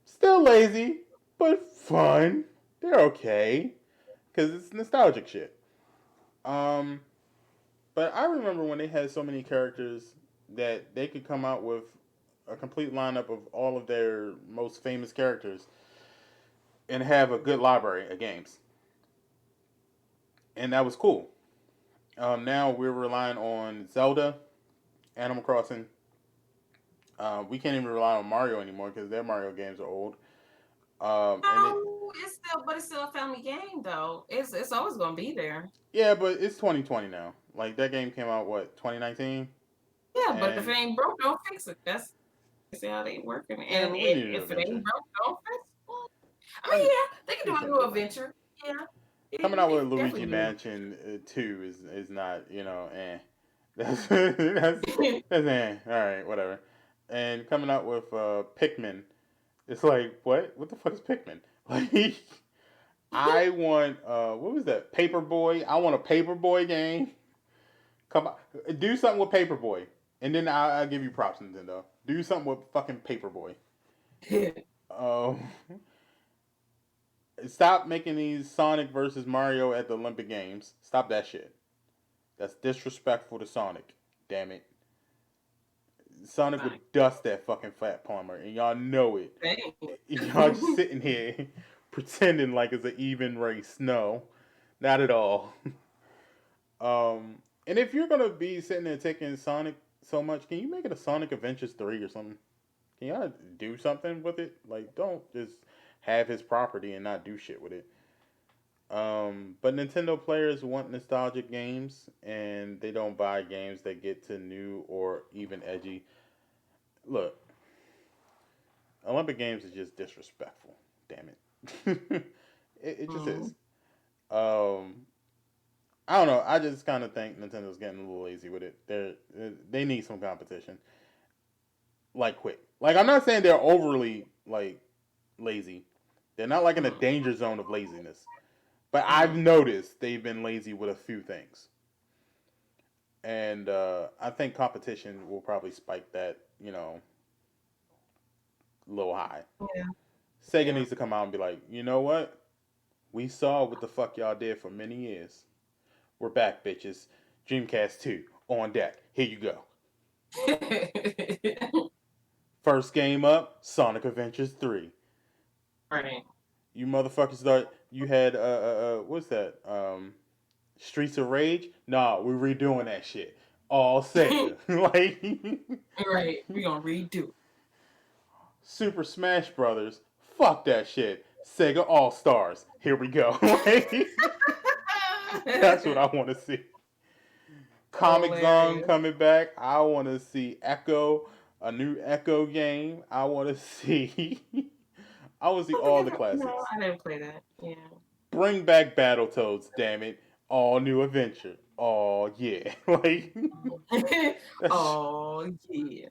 Still lazy, but fun. They're okay because it's nostalgic shit. Um, but I remember when they had so many characters that they could come out with a complete lineup of all of their most famous characters and have a good library of games, and that was cool. Now we're relying on Zelda, Animal Crossing. We can't even rely on Mario anymore because their Mario games are old. And it, No, it's still a family game though. It's always gonna be there. yeah, but it's 2020 now. Like that game came out what 2019, Yeah, but if it and ain't broke, don't fix it. That's how they working. yeah, And but we need an if it ain't adventure. broke, don't fix it. I I mean, need, yeah, they can need do a something new different. adventure. Yeah, Coming out with it Luigi definitely do. Mansion 2 is not That's all right, whatever. And coming out with Pikmin, it's like what the fuck is Pikmin? Like I want what was that Paperboy? I want a Paperboy game. Come on, do something with Paperboy, and then I'll give you props, Nintendo. Do something with fucking Paperboy. Um, Stop making these Sonic versus Mario at the Olympic Games. Stop that shit. That's disrespectful to Sonic. Damn it. Sonic Fine. would dust that fucking fat Palmer, and y'all know it. Dang. Y'all just sitting here pretending like it's an even race. No, not at all. And if you're gonna be sitting there taking Sonic so much, can you make it a Sonic Adventures 3 or something? Can y'all do something with it? Like, don't just have his property and not do shit with it. But Nintendo players want nostalgic games, and they don't buy games that get to new or even edgy. Look, Olympic Games is just disrespectful. Damn it, it just is. Mhm. Um, I don't know. I just kind of think Nintendo's getting a little lazy with it. They need some competition, like quick. Like I'm not saying they're overly like lazy. They're not like in a Mhm. danger zone of laziness. But I've Mhm. noticed they've been lazy with a few things, and I think competition will probably spike that a little high. Yeah. Sega Yeah. needs to come out and be like, you know what? We saw what the fuck y'all did for many years. We're back, bitches. Dreamcast 2 on deck. Here you go. First game up, Sonic Adventures 3. Right. You motherfuckers thought you had what's that? Streets of Rage? Nah, we're redoing that shit. All Sega. Like Right. We gonna redo. Super Smash Brothers. Fuck that shit. Sega All Stars. Here we go. Like, that's what I want to see. Comic Zone Hilarious. coming back. I want to see Echo, a new Echo game. I want to see. I want to I see don't think all I the ever, no, classics. I didn't play that. Yeah. Bring back Battletoads, damn it. All new adventure. Oh yeah. Like that's Oh yeah.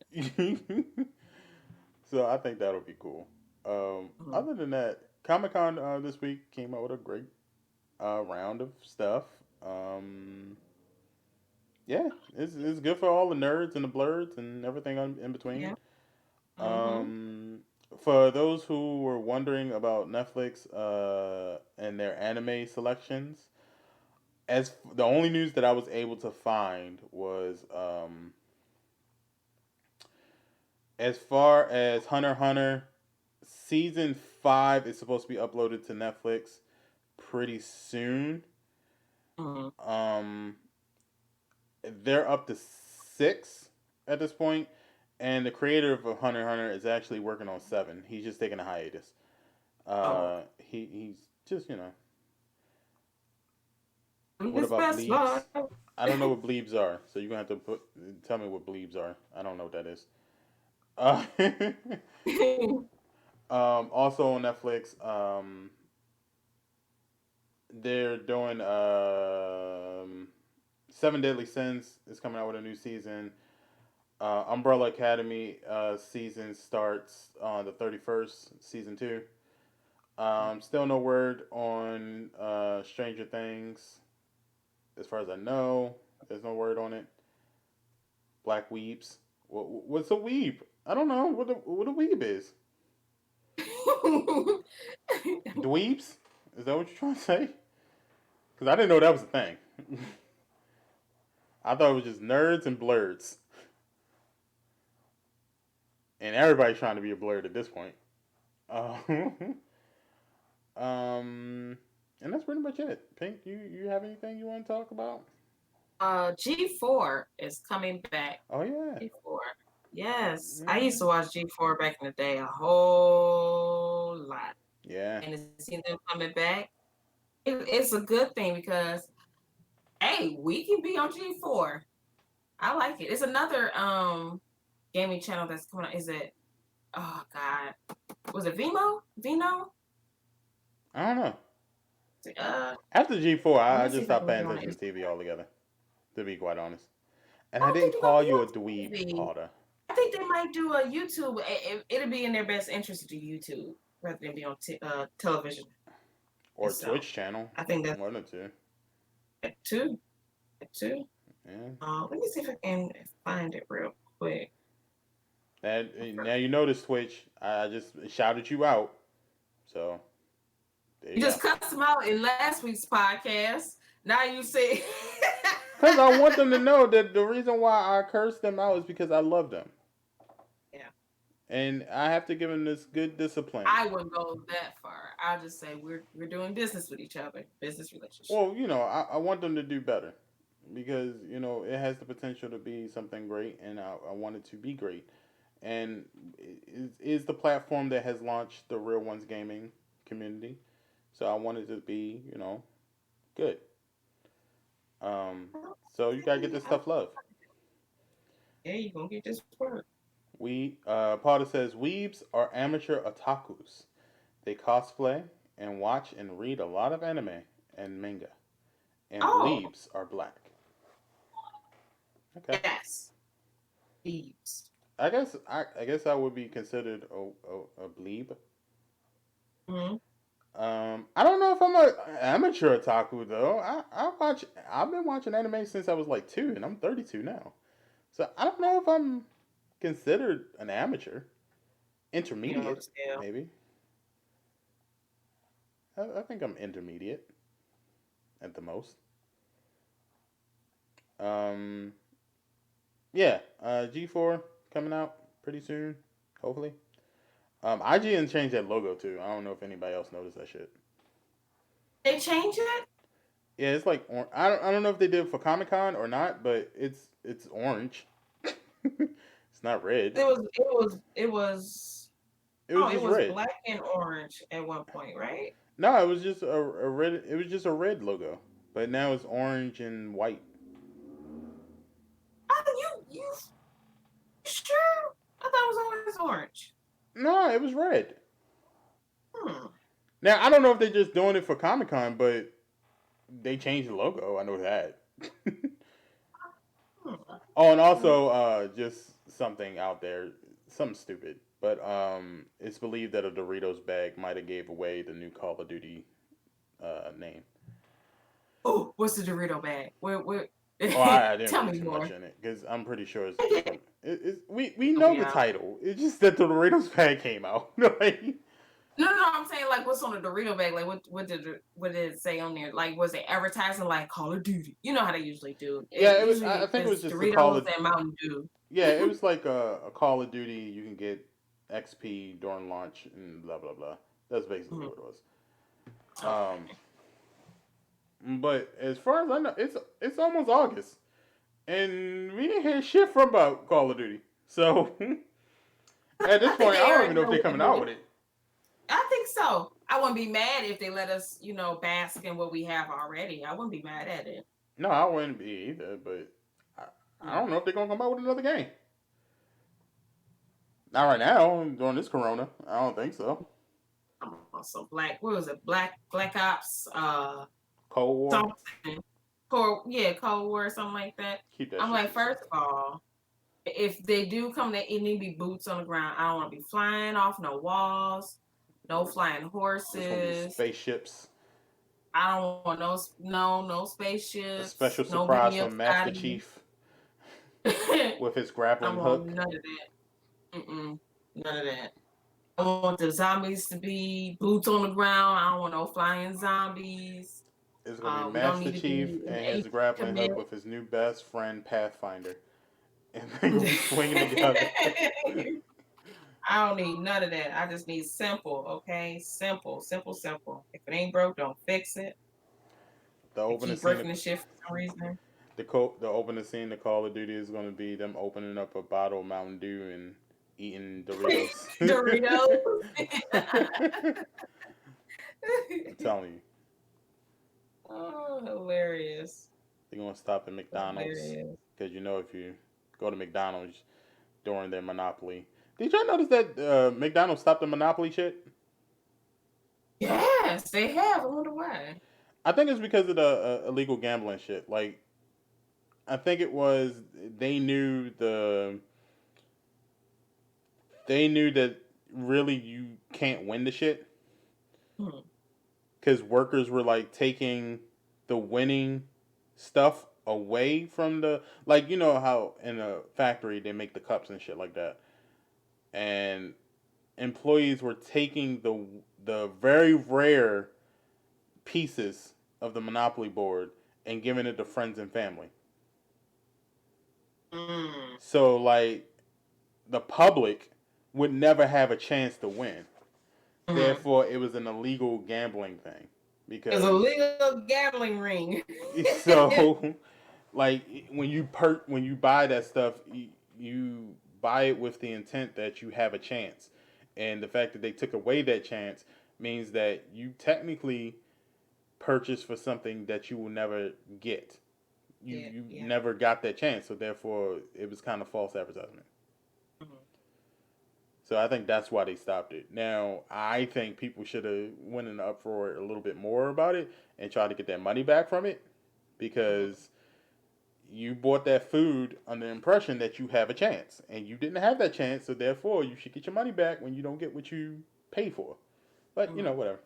so I think that'll be cool. Mhm. Other than that, Comic Con this week came out with a great round of stuff. Um, yeah, it's good for all the nerds and the blurs and everything in between. Yeah. Mhm. Um, for those who were wondering about Netflix and their anime selections, as the only news that I was able to find was as far as Hunter x Hunter season 5 is supposed to be uploaded to Netflix pretty soon. Mhm. Um, they're up to 6 at this point, and the creator of Hunter x Hunter is actually working on 7. He's just taking a hiatus. Oh. He's just what His about best bleeps? life. I don't know what bleeps are, so you're gonna have to tell me what bleeps are. I don't know what that is. Uh, also on Netflix, they're doing Seven Deadly Sins is coming out with a new season. Umbrella Academy season starts on the 31st, season 2. Still no word on Stranger Things. As far as I know, there's no word on it. Black Weeps. What's a weeb? I don't know what a weeb is. Dweebs? Is that what you're trying to say? Because I didn't know that was a thing. I thought it was just nerds and blurs. And everybody's trying to be a blurred at this point. Uh, and that's pretty much it. Pink, you have anything you want to talk about? G4 is coming back. Oh yeah, G4. Yes. I used mm-hmm. to watch G4 back in the day a whole lot. Yeah, And to see them coming back, it's a good thing because hey, we can be on G4. I like it. It's another gaming channel that's coming out. Is it oh god. Was it Vimo? Vino? I don't know. Uh After G4, let I me see just if I stopped can paying get on attention it. to TV altogether. To be quite honest, and I I don't didn't think they're gonna call be you a on dweeb, TV. Carter, I think they might do a YouTube. It'll be in their best interest to do YouTube rather than be on television or itself. Twitch channel. I think that's One or two. that too. That too. Yeah. Let me see if I can find it real quick. Now you notice Twitch. I just shouted you out. So there you You go. just cussed them out in last week's podcast. Now you say, Because I want them to know that the reason why I cursed them out is because I love them. yeah, And I have to give them this good discipline. I wouldn't go that far. I'll just say we're doing business with each other, business relationship. Well, I want them to do better. Because, it has the potential to be something great. And I want it to be great. And it is the platform that has launched the Real Ones Gaming community. So I want it to be, good. Um, so you gotta get Okay, this tough love. yeah, you gonna get this work. Potter says weebs are amateur otakus. They cosplay and watch and read a lot of anime and manga. And Oh, bleebs are black. Okay. yes, thieves. I guess I would be considered a bleeb. Mm-hmm. I don't know if I'm a amateur otaku though. I've been watching anime since I was like 2 and I'm 32 now. So I don't know if I'm considered an amateur. You don't know the Intermediate, scale. maybe. I think I'm intermediate at the most. Um, yeah. G4 coming out pretty soon, hopefully. IGN changed that logo too. I don't know if anybody else noticed that shit. They changed it? Yeah, it's like I don't know if they did it for Comic Con or not, but it's orange. It's not red. It was It was oh, it just was red. black and orange at one point, right? No, it was just a red. It was just a red logo, but now it's orange and white. Oh, you sure? I thought it was always orange. No, it was red. Hmm. Now I don't know if they're just doing it for Comic Con, but they changed the logo. I know that. Hmm. Oh, and Hmm. also, just something out there, something stupid, but it's believed that a Doritos bag might have gave away the new Call of Duty name. Oh, what's the Dorito bag? Where? Oh, I didn't Tell read me too much more. in it because I'm pretty sure it's just from. We Help know me the out. title. It's just that the Doritos bag came out. Like, No. I'm saying like, what's on the Dorito bag? Like, what did it say on there? Like, was it advertising like Call of Duty? You know how they usually do. It yeah, I usually think it was is just a Call Doritos of. and Mountain Dew. Yeah, it was like a Call of Duty. You can get XP during launch and blah blah blah. That's basically Mhm. what it was. Um, Okay. but as far as I know, it's almost August, and we didn't hear shit from about Call of Duty. So at this I think point, I they don't already even know if know they're what they're coming out doing. with it. I think so. I wouldn't be mad if they let us, bask in what we have already. I wouldn't be mad at it. No, I wouldn't be either. But I Hmm. don't know if they're gonna come out with another game. Not right now during this Corona. I don't think so. I'm also black. What was it? Black Ops. Cold War, Something. Cold War, or something like that. keep that I'm shit like, to first yourself. of all, if they do come, it need to be boots on the ground. I don't want to be flying off no walls, no flying It's gonna be horses. spaceships. I don't want no A spaceships, special no surprise being from Master Scotty. Chief I with his grappling want hook. none of that. None of that. I want the zombies to be boots on the ground. I don't want no flying zombies. It's gonna be We don't Master need to Chief be in and the his ancient grappling commit. hook with his new best friend Pathfinder, and they're gonna be swinging together. I don't need none of that. I just need simple, okay? Simple, simple, simple. If it ain't broke, don't fix it. The I opening keep scene, breaking the shit for some reason. the opening scene of Call of Duty is gonna be them opening up a bottle of Mountain Dew and eating Doritos. Doritos. I'm telling you, Oh, hilarious. they're gonna stop at McDonald's Hilarious. because you know if you go to McDonald's during their monopoly. Did y'all notice that McDonald's stopped the monopoly shit? Yes, they have. I wonder why. I think it's because of the illegal gambling shit. Like, I think it was they knew they knew that really you can't win the shit Hmm. because workers were like taking the winning stuff away from the, like, you know how in a factory they make the cups and shit like that, and employees were taking the very rare pieces of the monopoly board and giving it to friends and family. Mm. So like the public would never have a chance to win. Mm. Therefore, it was an illegal gambling thing It's a because legal gambling ring. so like when you buy that stuff, you buy it with the intent that you have a chance, and the fact that they took away that chance means that you technically purchased for something that you will never get. Yeah, You yeah. never got that chance, so therefore it was kind of false advertisement. Mhm. So I think that's why they stopped it. Now I think people should have went in the uproar a little bit more about it and tried to get that money back from it Mhm. because you bought that food on the impression that you have a chance and you didn't have that chance, so therefore you should get your money back when you don't get what you pay for. But you know, Mhm. whatever.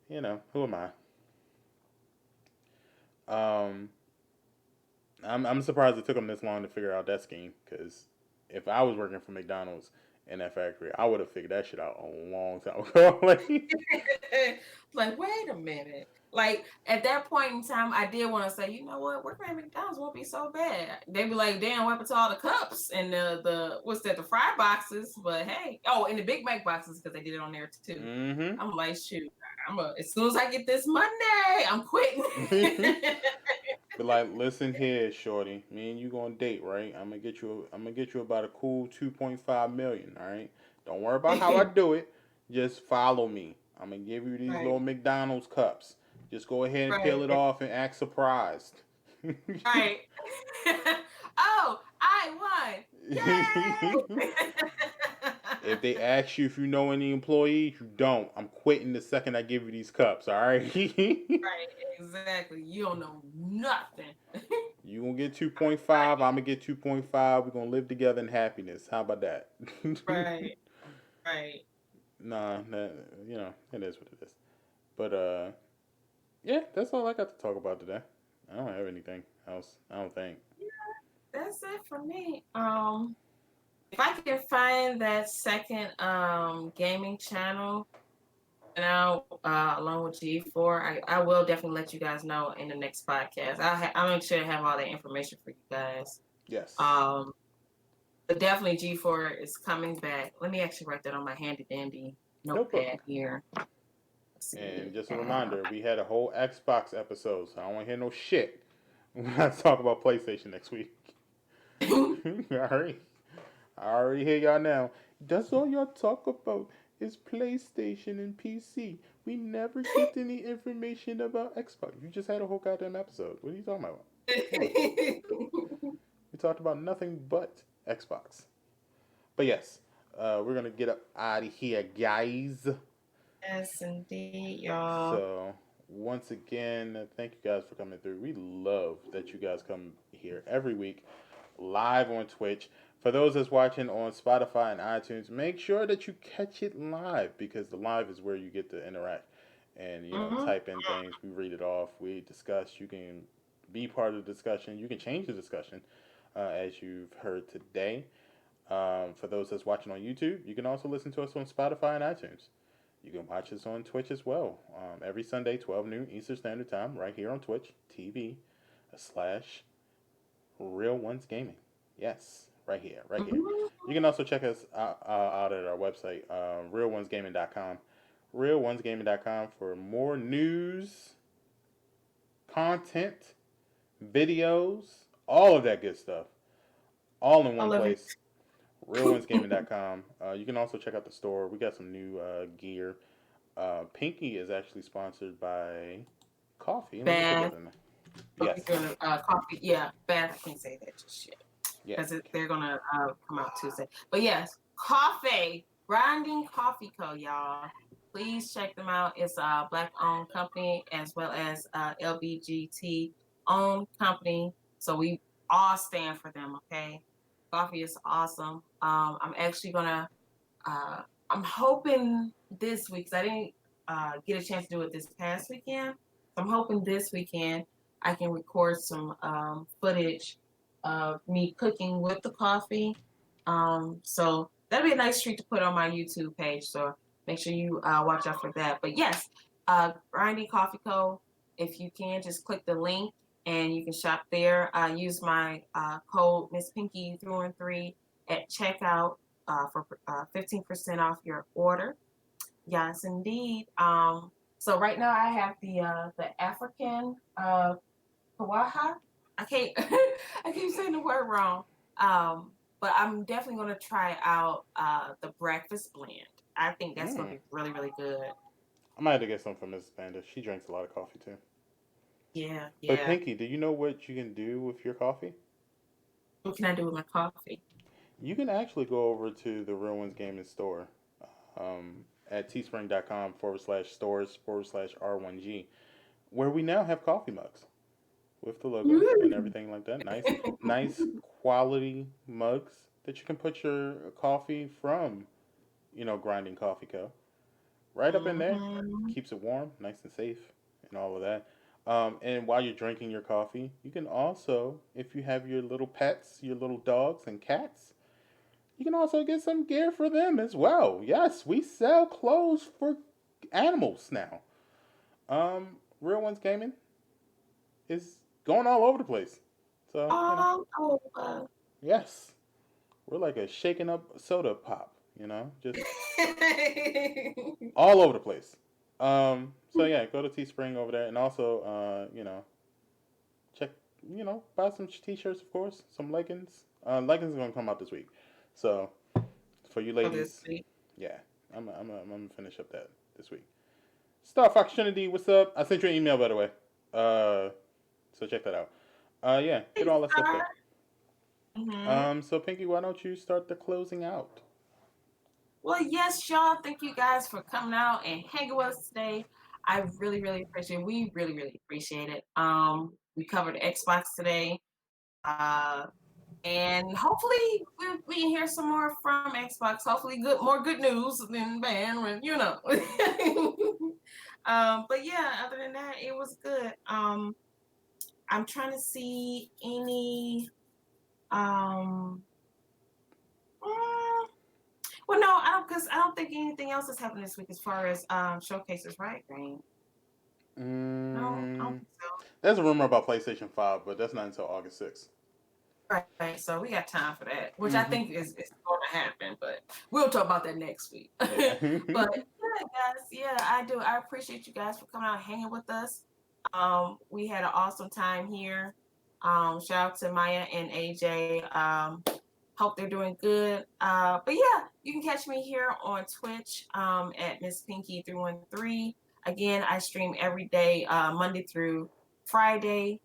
You know, who am I? I'm surprised it took them this long to figure out that scheme because if I was working for McDonald's in that factory, I would have figured that shit out a long time ago. Like, Like, wait a minute. Like at that point in time, I did want to say, you know what, working at McDonald's won't be so bad. They'd be like, damn, what happened to all the cups and the what's that, the fry boxes? But hey, oh, and the Big Mac boxes because they did it on there too. Mm-hmm. I'm like, shoot, as soon as I get this Monday, I'm quitting. Be like, listen here, shorty. Me and you gonna date, right? I'm gonna get you about a cool 2.5 million. All right. Don't worry about how I do it. Just follow me. I'm gonna give you these Right, little McDonald's cups. Just go ahead and peel right, it off and act surprised. right. Oh, I won! Yay! If they ask you if you know any employees, you don't. I'm quitting the second I give you these cups. All right. Right, exactly. You don't know nothing. You gonna get 2.5. I'm gonna get 2.5. We're gonna live together in happiness. How about that? Right, right. Nah, that, it is what it is. But yeah, that's all I got to talk about today. I don't have anything else. I don't think. That's it for me. If I can find that second gaming channel, along with G4, I will definitely let you guys know in the next podcast. I'll make sure to have all that information for you guys. Yes. Um, but definitely G4 is coming back. Let me actually write that on my handy dandy notepad Notebook. here. Let's And see. just a reminder, we had a whole Xbox episode, so I don't want to hear no shit when I talk about PlayStation next week. Alright. I already hear y'all now. That's all y'all talk about is PlayStation and PC. We never get any information about Xbox. You just had a whole goddamn episode. What are you talking about? Come on. We talked about nothing but Xbox. But yes, we're gonna get up out of here, guys. Yes, indeed, y'all. So once again, thank you guys for coming through. We love that you guys come here every week, live on Twitch. For those that's watching on Spotify and iTunes, make sure that you catch it live because the live is where you get to interact and Mm-hmm. type in things. We read it off. We discuss. You can be part of the discussion. You can change the discussion, as you've heard today. For those that's watching on YouTube, you can also listen to us on Spotify and iTunes. You can watch us on Twitch as well. Every Sunday, 12 noon Eastern Standard Time, right here on Twitch TV slash Real Ones Gaming. Yes, right here, right here. You can also check us out at our website, RealOnesGaming.com. RealOnesGaming.com for more news, content, videos, all of that good stuff, all in I one love it. place. RealOnesGaming.com. You can also check out the store. We got some new gear. Pinky is actually sponsored by coffee. Let me put that Bath. in there. Oh, Yes. you're gonna coffee. Yeah, Bath. I can't say that just yet Yeah. because they're gonna come out Tuesday. But yes, coffee. Grinding Coffee Co. Y'all. Please check them out. It's a black owned company as well as LBGT owned company. So we all stand for them. Okay. Coffee is awesome. I'm actually gonna. Uh, I'm hoping this week, 'cause I didn't get a chance to do it this past weekend. So I'm hoping this weekend I can record some footage of me cooking with the coffee. So that'd be a nice treat to put on my YouTube page. So make sure you watch out for that. But yes, Grindy Coffee Co. If you can, just click the link and you can shop there. Use my code Miss Pinky through and three at checkout for 15% off your order. Yes, indeed. So right now I have the African Kawaha. I can't I keep saying the word wrong. But I'm definitely gonna try out the breakfast blend. I think that's gonna Mm. be really, really good. I might have to get some from Mrs. Panda. She drinks a lot of coffee too. Yeah, But yeah. Pinky, do you know what you can do with your coffee? What can I do with my coffee? You can actually go over to the Real Ones Gaming store at teespring.com /stores /R1G, where we now have coffee mugs with the logo and Woo! everything like that. Nice quality mugs that you can put your coffee from, Grinding Coffee Co. Right up in there. Mm-hmm. Keeps it warm, nice and safe, and all of that. And while you're drinking your coffee, you can also, if you have your little pets, your little dogs and cats, you can also get some gear for them as well. Yes, we sell clothes for animals now. Um, Real Ones Gaming is going all over the place. So, All over. yes, we're like a shaken up soda pop, just all over the place. So yeah, go to Teespring over there, and also, check, buy some t-shirts, of course, some leggings. Leggings are gonna come out this week, so for you For this ladies, week. yeah, I'm gonna finish up that this week. Star Fox Trinity, what's up? I sent you an email, by the way. Uh, so check that out. Yeah, get Hey, all that stuff Star. there. Mm-hmm. So Pinky, why don't you start the closing out? Well, yes, y'all. Thank you guys for coming out and hanging with us today. I really, really appreciate it. We really, really appreciate it. We covered Xbox today. Uh, and hopefully we can hear some more from Xbox. Hopefully more good news than bad, but yeah, other than that, it was good. I'm trying to see any um mm, well, no, I don't, because I don't think anything else has happened this week as far as showcases, right, Green? No, I don't Mm, think so. there's a rumor about PlayStation 5, but that's not until August 6th. Right, so we got time for that, which I Mm-hmm. think is going to happen, but we'll talk about that next week. But Yeah. yeah, guys, yeah, I do. I appreciate you guys for coming out and hanging with us. We had an awesome time here. Shout out to Maya and AJ. Hope they're doing good. But yeah, you can catch me here on Twitch at Miss Pinky 313. Again, I stream every day, Monday through Friday,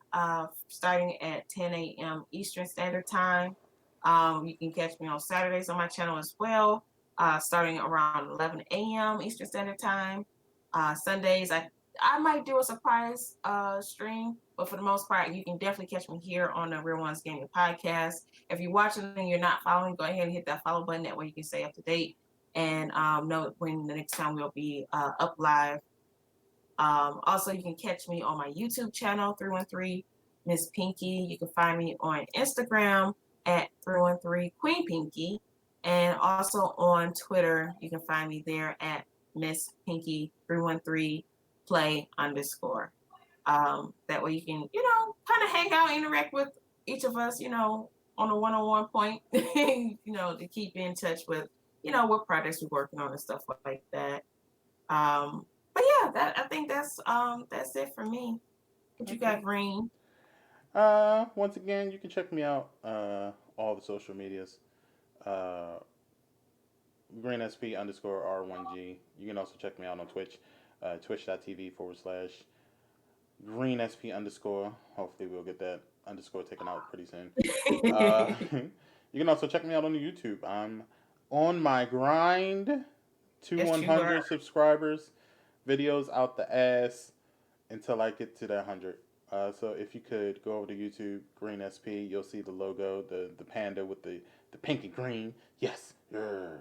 starting at 10 a.m. Eastern Standard Time. You can catch me on Saturdays on my channel as well, starting around 11 a.m. Eastern Standard Time. Sundays, I might do a surprise stream, but for the most part, you can definitely catch me here on the Real Ones Gaming Podcast. If you're watching and you're not following, go ahead and hit that follow button. That way you can stay up to date and know when the next time we'll be up live. Also, you can catch me on my YouTube channel, 313 Miss Pinky. You can find me on Instagram at 313 Queen Pinky. And also on Twitter, you can find me there at Miss Pinky 313 play underscore. That way you can, kind of hang out, interact with each of us, on a one-on-one point, to keep in touch with, what projects we're working on and stuff like that. But yeah, I think that's it for me. What you Okay. got, Green? Once again, you can check me out all the social medias. Uh, GreenSP underscore R1G. You can also check me out on Twitch, twitch.tv/ GreenSP underscore. Hopefully, we'll get that underscore taken out pretty soon. You can also check me out on the YouTube. I'm on my grind to Yes, you are. 100 subscribers. Videos out the ass until I get to that 100. So if you could go over to YouTube, Green SP, you'll see the logo, the panda with the pink and green. Yes. Uh,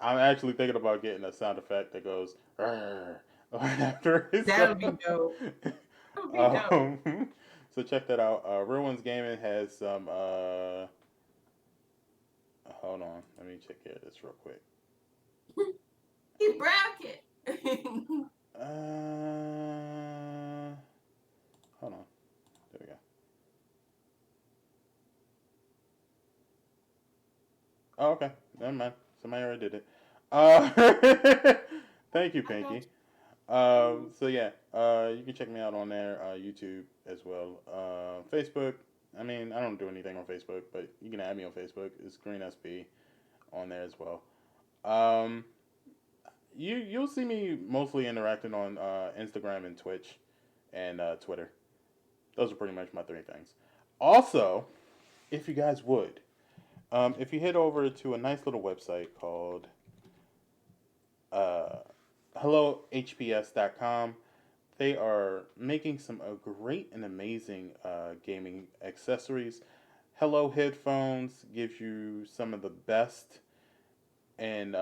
I'm actually thinking about getting a sound effect that goes right after it. That would be dope. That would be dope. Um, so check that out. Real Ones Gaming has some. Hold on, let me check here this real quick. He bracket. Uh, Hold on. There we go. Oh, okay. Never mind. Somebody already did it. Thank you, I got Pinky. you. So yeah, you can check me out on there, YouTube as well. Facebook. I mean, I don't do anything on Facebook, but you can add me on Facebook. It's Green SB on there as well. Um, you'll see me mostly interacting on Instagram and Twitch and Twitter. Those are pretty much my three things. Also, if you guys would, if you head over to a nice little website called uh, hellohps.com, they are making some great and amazing gaming accessories. Hello Headphones gives you some of the best and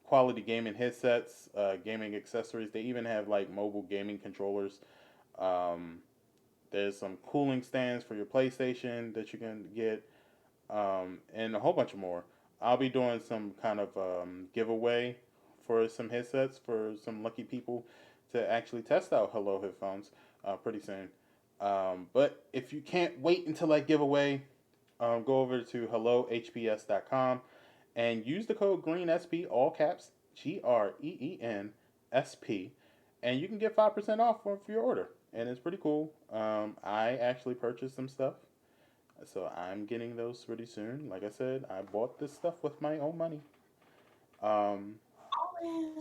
quality gaming headsets, gaming accessories. They even have like mobile gaming controllers. Um, there's some cooling stands for your PlayStation that you can get, and a whole bunch more. I'll be doing some kind of giveaway for some headsets for some lucky people to actually test out Hello headphones pretty soon. But if you can't wait until I give away, go over to hellohps.com and use the code GREENSP, all caps, GREENSP, and you can get 5% off for your order. And it's pretty cool. I actually purchased some stuff, so I'm getting those pretty soon. Like I said, I bought this stuff with my own money. Um,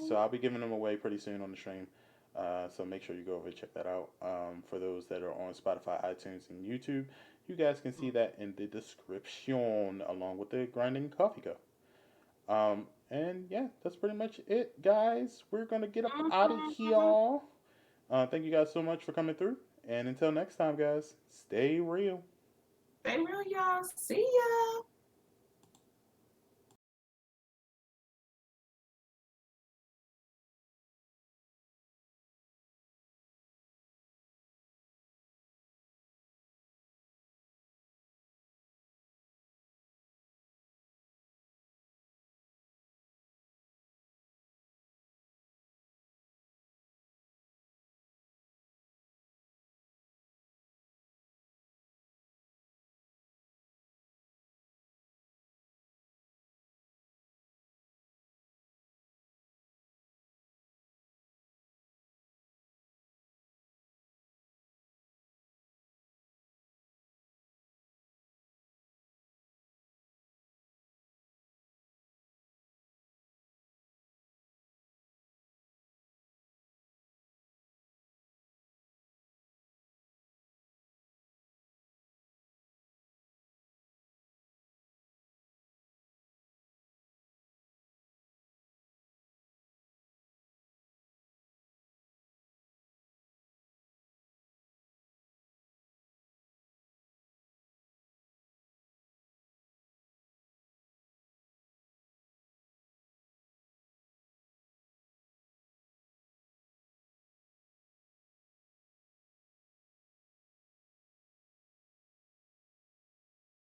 so I'll be giving them away pretty soon on the stream. So make sure you go over and check that out. For those that are on Spotify, iTunes, and YouTube, you guys can see that in the description along with the grinding coffee cup. And yeah, that's pretty much it, guys. We're gonna get up out of here. Thank you guys so much for coming through. And until next time, guys, stay real. Stay real, y'all. See ya.